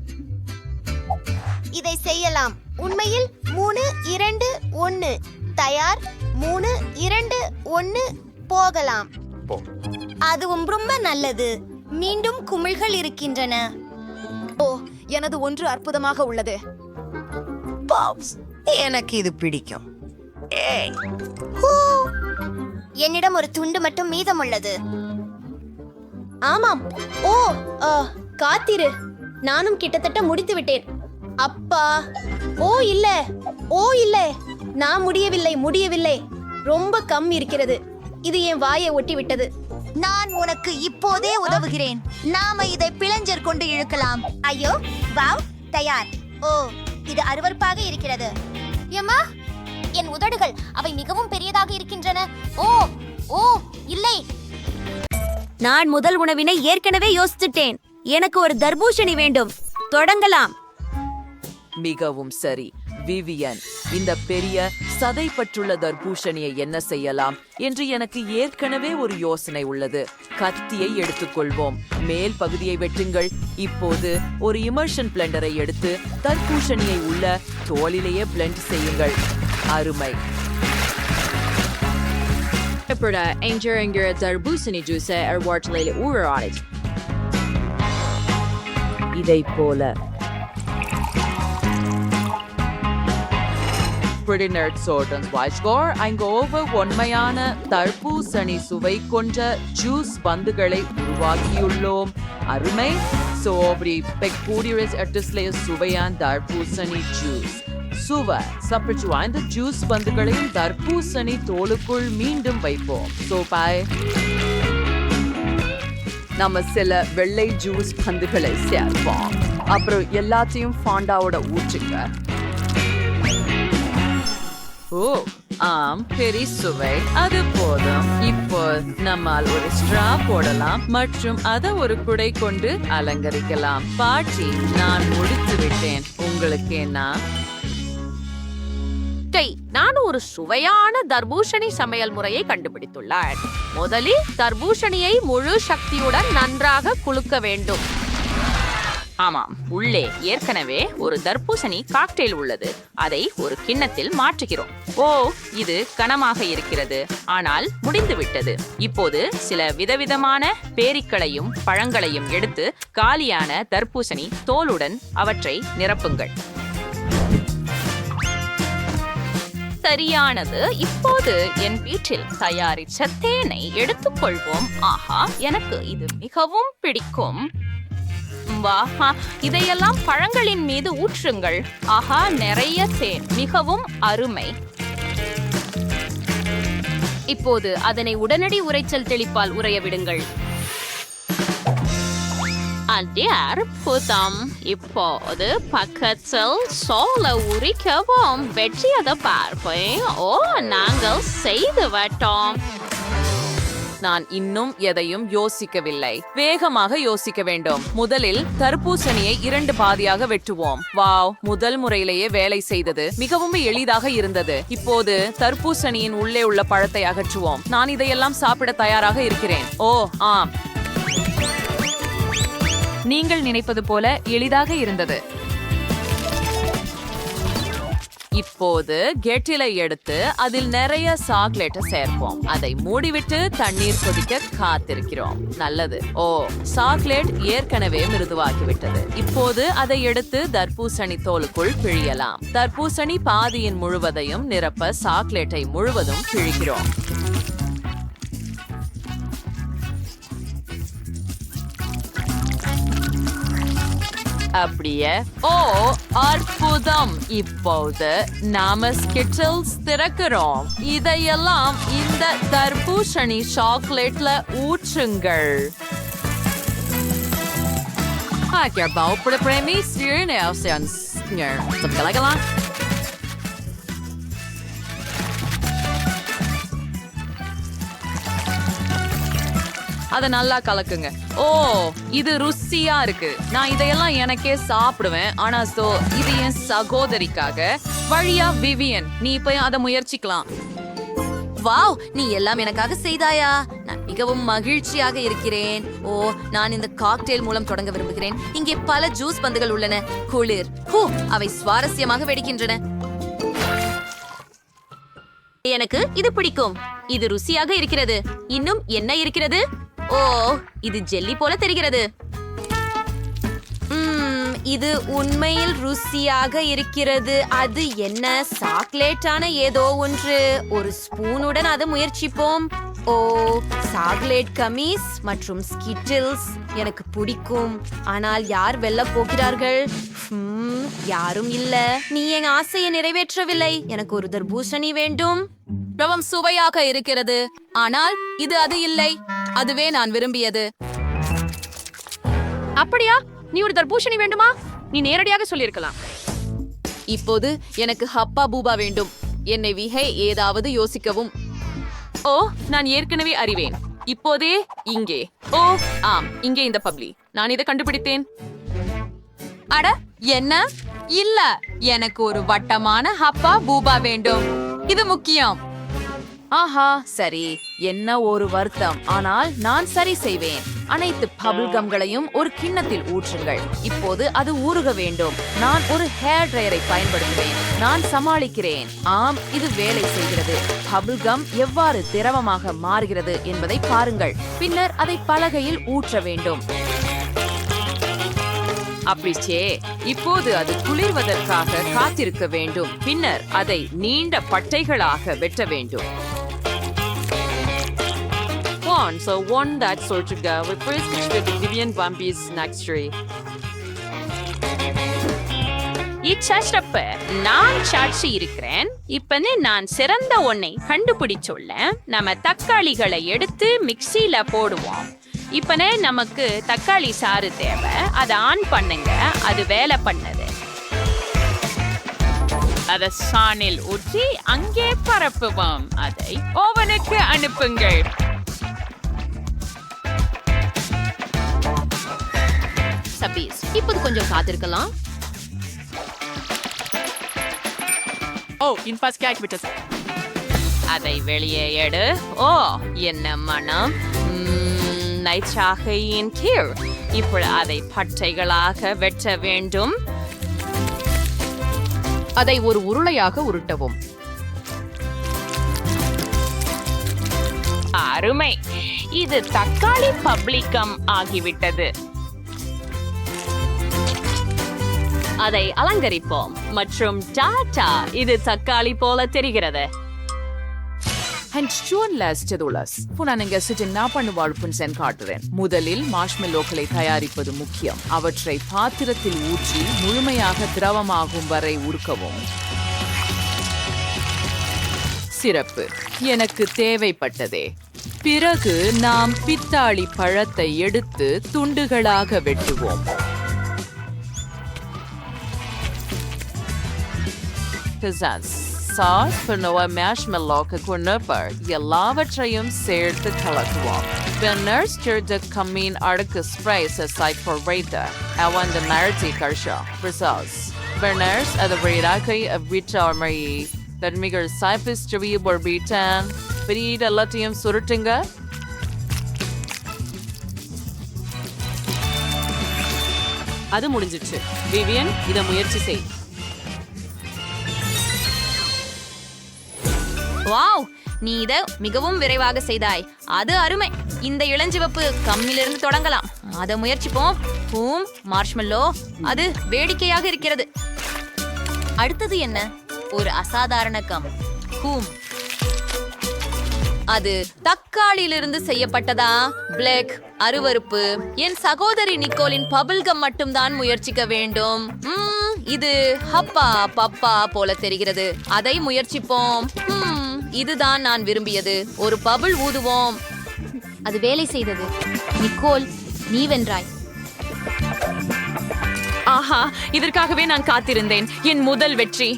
இதை செய்யலாம். உண்மையில் 3, 2, 1 தயார். 3, 2, 1 போகலாம். அதுவும் ரொம்ப நல்லது. மீண்டும் குமிழ்கள் இருக்கின்றன. ஓ, எனது ஒன்று அற்புதமாக உள்ளது. பாப்ஸ், எனக்கு இது பிடிக்கும். என்னிடம் ஒரு துண்டு மட்டும் மீதம் உள்ளது. ஆமாம். ஓ, காத்திரு. நானும் கிட்டத்தட்ட முடித்து விட்டேன். அப்பா, ஓ இல்ல, ஓ இல்ல, நான் முடியவில்லை. ரொம்ப கம் இருக்கிறது. இது என் வாயை ஒட்டி விட்டது. நான் உனக்கு இப்போதே உதவுகிறேன். நாம இதை பிளஞ்சர் கொண்டு இழுக்கலாம். ஐயோ, வாவ், தயார். ஓ, இது அருவருப்பாக இருக்கிறது. ஏம்மா, என் உதடுகள், அவை மிகவும் பெரியதாக இருக்கின்றன. ஓ, ஓ இல்லை. நான் முதல் உணவினை ஏற்கனவே யோசித்துட்டேன். எனக்கு ஒரு தர்பூசணி வேண்டும். தொடங்கலாம். மிகவும் சரி விவியன், இந்த பெரிய சதைப்பற்றுள்ள தர்பூசணியை என்ன செய்யலாம் என்று எனக்கு ஏற்கனவே ஒரு யோசனை உள்ளது. கத்தியை எடுத்துக்கொள்வோம். மேல் பகுதியை வெட்டுங்கள். இப்போது ஒரு இமர்ஷன் பிளெண்டரை எடுத்து தர்பூசணியை உள்ள தோலிலேயே பிளெண்ட் செய்யுங்கள். அருமை. தர்பூசணி ஜூஸை இதை போல Pretty Nerd Sortens Weichgore ஐங்கோவ உண்மையான தர்பூசணி சுவை கொண்ட ஜூஸ் பந்துகளை உருவாக்கியுள்ளோம். அருமை. சோ அப்படி பெக்கூடியஸ் எட்டஸ்லேய சுவையான தர்பூசணி ஜூஸ். சுவை சப்பரிச்சு வாய்ந்த ஜூஸ் பந்துகளையும் தர்பூசணி தோலுக்குள் மீண்டும் வைப்போம். சோ பாய். நம்ம சில வெள்ளை ஜூஸ் பந்துகளை சேர்ப்போம். அப்புறம் எல்லாத்தையும் ஃபாண்டாவோட ஊற்றுங்க. ஓ ஆம், பெரிய சுவை. அது போதும். இப்போ நம்மால் ஒரு ஸ்ட்ரா போடலாம் மற்றும் அதை ஒரு குடை கொண்டு அலங்கரிக்கலாம். பாட்டி, நான் முடித்து விட்டேன். உங்களுக்கு என்ன? நான் ஒரு சுவையான தர்பூசணி சமையல் முறையை கண்டுபிடித்துள்ளேன். முதலில் தர்பூசணியை முழு சக்தியுடன் நன்றாக குலுக்க வேண்டும். ஆமாம், உள்ளே ஏற்கனவே ஒரு தர்பூசணி காக்டெயில் உள்ளது. அதை ஒரு கிண்ணத்தில் மாற்றுகிறோம். ஓ, இது கனமாக இருக்கிறது, ஆனால் முடிந்துவிட்டது. இப்போது சில விதவிதமான பேரிக்களையும் பழங்களையும் எடுத்து காலியான தர்பூசணி தோலுடன் அவற்றை நிரப்புங்கள். சரியானது. இப்போது என் வீட்டில் தயாரித்த தேனை எடுத்துக்கொள்வோம். ஆஹா, எனக்கு இது மிகவும் பிடிக்கும். வாஹா, இதையெல்லாம் பழங்களின் மீது ஊற்றுங்கள். ஆஹா, நிறைய தேன், மிகவும் அருமை. இப்போது அதனை உடனடி உரைச்சல் தெளிப்பால் உறைய விடுங்கள். அற்புதம். இப்போது பக்கத்தில் சோள உரிக்கவும். வெற்றியதை பார்ப்பேன். ஓ, நாங்கள் செய்து விட்டோம். நான் இன்னும் எதையும் யோசிக்கவில்லை. வேகமாக யோசிக்க வேண்டும். முதலில் தர்பூசணியை 2 பாதியாக வெட்டுவோம். வாவ், முதல் முறையிலேயே வேலை செய்தது. மிகவும் எளிதாக இருந்தது. இப்போது தர்பூசணியின் உள்ளே உள்ள பழத்தை அகற்றுவோம். நான் இதையெல்லாம் சாப்பிட தயாராக இருக்கிறேன். ஓ ஆம், நீங்கள் நினைப்பது போல எளிதாக இருந்தது. இப்போது கெட்டிலை எடுத்து அதில் நிறைய சாக்லேட்டை சேர்ப்போம். அதை மூடிவிட்டு தண்ணீர் கொதிக்க காத்திருக்கிறோம். நல்லது. ஓ, சாக்லேட் ஏற்கனவே மிருதுவாகிவிட்டது. இப்போது அதை எடுத்து தர்பூசணி தோலுக்குள் பிழியலாம். தர்பூசணி பாதியின் முழுவதையும் நிரப்ப சாக்லேட்டை முழுவதும் பிழிக்கிறோம். அப்படியே. ஓ, அற்புதம். இப்போது நாம ஸ்கிட்டில்ஸ் திறக்கிறோம். இதையெல்லாம் இந்த தர்பூசணி சாக்லேட்ல ஊற்றுங்கள். அத நல்லா கலக்குங்க. ஓ, இது ருசியா இருக்கு. நான் இதையெல்லாம் எனக்கே சாப்பிடுவேன். ஆனா இது என் சகோதரிக்காக. வழியா விவியன், நீ இப்ப அதை முயற்சிக்கலாம். வாவ், நீ எல்லாம் எனக்காக செய்தாயா? நான் மிகவும் மகிழ்ச்சியாக இருக்கிறேன். ஓ, நான் இந்த காக்டெயில் மூலம் தொடங்க விரும்புகிறேன். இங்கே பல ஜூஸ் பந்துகள் உள்ளன. குளிர். அவை சுவாரஸ்யமாக வெடிக்கின்றன. எனக்கு இது பிடிக்கும். இது ருசியாக இருக்கிறது. இன்னும் என்ன இருக்கிறது? ஓ, இது ஜெல்லி போல தெரிகிறது. இது உண்மையில் ருசியாக இருக்கிறது. அது என்ன? சாக்லேட்டான ஏதோ ஒன்று. ஒரு ஸ்பூனுடன் அதை முயற்சிப்போம். ஓ, சாக்லேட் கமீஸ் மற்றும் ஸ்கிட்டில்ஸ் எனக்கு பிடிக்கும். ஆனால் யார் வெல்ல போகிறார்கள்? யாரும் இல்ல. நீ என் ஆசையை நிறைவேற்றவில்லை. எனக்கு ஒரு தர்பூசணி வேண்டும். ரவம் சுவையாக இருக்கிறது, ஆனால் இது அது இல்லை. அதுவே நான் விரும்பியது. அப்படியா? நீ ஒரு தர்பூசணி வேண்டுமா? நீ நேரடியாக சொல்லியிருக்கலாம். இப்போது எனக்கு ஹப்பா பூபா வேண்டும். என்னை விஹை ஏதாவது யோசிக்கவும். ஓ, நான் ஏற்கனவே அறிவேன். இப்போதே இங்கே. ஓ ஆம், இங்கே இந்த பப்ளி. நான் இதை கண்டுபிடித்தேன். அட, என்ன? இல்ல, எனக்கு ஒரு வட்டமான ஹப்பா பூபா வேண்டும். இது முக்கியம். ஆஹா, சரி. என்ன ஒரு வருத்தம். ஆனால் நான் சரி செய்வேன். அனைத்து பபிள் கம்களையும் ஒரு கிண்ணத்தில் ஊற்றுங்கள். இப்போது அது ஊறுக வேண்டும். நான் ஒரு ஹேர் ட்ரையரை பயன்படுத்துவேன். நான் சமாளிக்கிறேன். ஆம், இது வேலை செய்கிறது. பபிள் கம் எவ்வாறு திரவமாக மாறுகிறது என்பதை பாருங்கள். பின்னர் அதை பலகையில் ஊற்ற வேண்டும். அப்படிச்சே. இப்போது அது குளிர்வதற்காக காத்திருக்க வேண்டும். பின்னர் அதை நீண்ட பட்டைகளாக வெட்ட வேண்டும். So one that sort of go with first with Vivian Bumpy's next tree. இச்சப்ப நான் சாட்சி இருக்கிறேன். இப்பன்னு நான் சிறந்த ஒன்னை கண்டுபிடிச்சுள்ள. நம்ம தக்காளிகளை எடுத்து மிக்சியில போடுவோம். இப்பனே நமக்கு தக்காளி சாறு தேவை. அதை ஆன் பண்ணுங்க. அது வேலை பண்ணது. அதை சாணில் ஊற்றி அங்கே பரப்புவோம். அதை ஓவனுக்கு அனுப்புங்கள். சபீஸ், இப்போது கொஞ்சம் காத்திருக்கலாம். ஓ இன்பாஸ் ஆகிவிட்டது. அதை வெளியே எடு. ஓ, என்ன மனம்! நைச்சாகையின் கீழ் இப்பொழுது அதை பட்டைகளாக வெட்ட வேண்டும். அதை ஒரு உருளையாக உருட்டவும். அருமை! இது தக்காளி பப்ளிகம் ஆகிவிட்டது. அதை அலங்கரிப்போம். மற்றும் டாடா, இது தக்காளி போல தெரிகிறது. முதலில் மார்ஷ்மெல்லோக்களை தயாரிப்பது முக்கியம். அவற்றை பாத்திரத்தில் ஊற்றி முழுமையாக திரவமாகும் வரை உருக்கவும். சிறப்பு, எனக்கு தேவைப்பட்டதே. பிறகு நாம் பித்தாளி பழத்தை எடுத்து துண்டுகளாக வெட்டுவோம். சாஸ் பண்ணுவ மார்ஷ்மெல்லோக்கு குணப்பர் எல்லாவற்றையும் சேர்த்து கலக்குவோம். பின்னர் சிறிது கம்மின் அடுக்கு ஸ்ப்ரைஸ் சைட் வைத்து அவந்த மரத்தி கர்ஷா ரிசாஸ் பின்னர்ஸ் அது விடாக்கை விட்டாமை தன்மிகள் சைப்பிஸ் செவிய பொர்பீட்டன் பெரிய எல்லாத்தையும் சுருட்டுங்க. அது முடிஞ்சிச்சு. விவியன், இதை முயற்சி செய். வாவ், நீ இத மிகவும் விரைவாக செய்தாய். அது அருமை. இந்த இளஞ்சிவப்பு கம்மிலிருந்து தொடங்கலாம். அதை முயற்சிப்போம். பூம், மார்ஷ்மெல்லோ, அது வேடிக்கையாக இருக்கிறது. அடுத்தது என்ன? ஒரு அசாதாரண கம். பூம், அது தக்காளியிலிருந்து செய்யப்பட்டதா? பிளேக், அருவருப்பு. என் சகோதரி நிக்கோலின் பபிள்கம் மட்டும்தான் முயற்சிக்க வேண்டும். இது ஹப்பா பப்பா போல தெரிகிறது. அதை முயற்சிப்போம். இதுதான் நான் விரும்பியது. ஒரு பபிள் ஊதுவோம். அது வேலை செய்தது. நிக்கோல், நீ வென்றாய். ஆஹா, இதற்காகவே நான் காத்திருந்தேன். என் முதல் வெற்றி.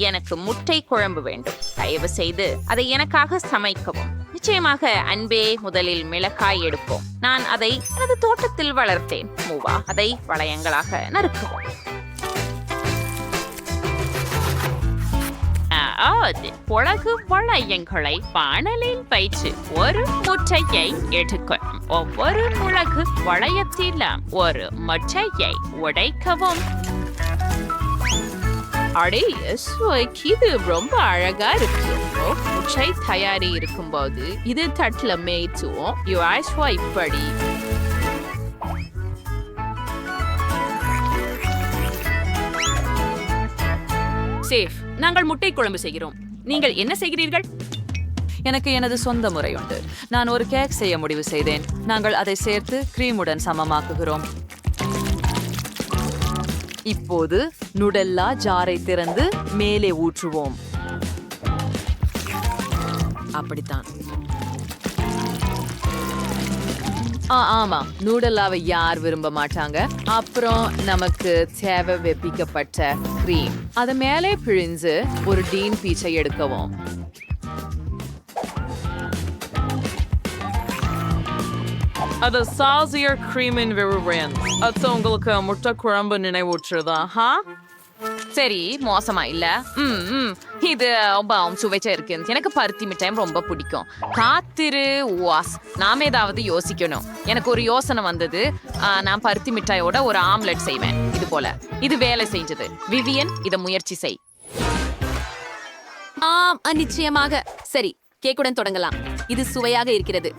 எனக்கு முட்டை குழம்பு வேண்டும். தயவு செய்து அதை எனக்காக சமைக்கவும். நிச்சயமாக அன்பே, முதலில் மிளகாய் எடுப்போம். நான் அதை எனது தோட்டத்தில் வளர்த்தேன். மூவா, அதை வளையங்களாக நறுக்குவோம். புழகு வளையங்களை பானலில் வைத்து ஒரு முட்டையை எடுக்கணும். ஒவ்வொரு புழகு வளையத்திலும் ஒரு முட்டையை உடைக்கவும். அடே, இது ரொம்ப அழகா இருக்கு. முட்டை தயாரி இருக்கும்போது இது தட்டுல மேய்த்துவோம். இப்படி சேஃப், நாங்கள் முட்டை குழம்பு செய்கிறோம். நீங்கள் என்ன செய்கிறீர்கள்? எனக்கு எனது சொந்த முறை உண்டு. நான் ஒரு கேக் செய்ய முடிவு செய்தேன். நாங்கள் அதை சேர்த்து கிரீமுடன் சமமாக்குகிறோம். இப்போது நுடெல்லா ஜாரை திறந்து மேலே ஊற்றுவோம். அப்படித்தான். ஆமா, நூடல்லாவை யார் விரும்ப மாட்டாங்க. அப்புறம் நமக்கு தேவை வெப்பிக்கப்பட்ட கிரீம். அதை மேலே பிழிஞ்சு ஒரு டீன் பீச்சை எடுக்கவும். அது சாசியர் கிரீமின் விரும்புகிறேன். அது உங்களுக்கு முட்டை குழம்பு நினைவூற்றுதா? சரி, மோசமா இல்ல. இது சுவைச்சா இருக்கு. எனக்கு பருத்தி மிட்டாயும் ரொம்ப பிடிக்கும். காத்திரு வாஸ், நாம ஏதாவது யோசிக்கணும். எனக்கு ஒரு யோசனை வந்தது. நான் பருத்தி மிட்டாயோட ஒரு ஆம்லெட் செய்வேன். இது போல இது வேலை செஞ்சது. விவியன், இதை முயற்சி செய். நிச்சயமாக. சரி, கேக்குடன் தொடங்கலாம். இது சுவையாக இருக்கிறது.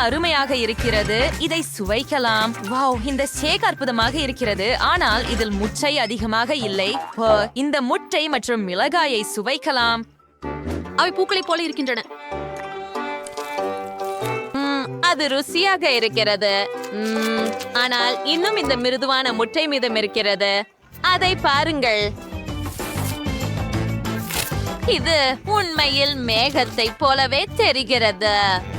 அருமையாக இருக்கிறது. இதை சுவைக்கலாம். வாவ், இந்த ஷேக் அற்புதமாக இருக்கிறது. ஆனால் இதில் முட்டை அதிகமாக இல்லை. இந்த முட்டை மற்றும் மிளகாயை சுவைக்கலாம். அவை பூக்களை போல இருக்கின்றன. அது ருசியாக இருக்கிறது. ஆனால் இன்னும் இந்த மிருதுவான முட்டை மீதம் இருக்கிறது. அதை பாருங்கள். இது உண்மையில் மேகத்தை போலவே தெரிகிறது.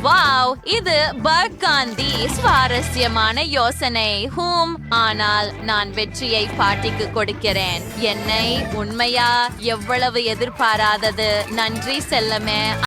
வாவ், இது பர்காந்தி சுவாரஸ்யமான யோசனை. ஆனால் நான் வெற்றியை பாட்டிக்கு கொடுக்கிறேன். என்னை உண்மையா எவ்வளவு எதிர்பாராதது. நன்றி செல்லமே.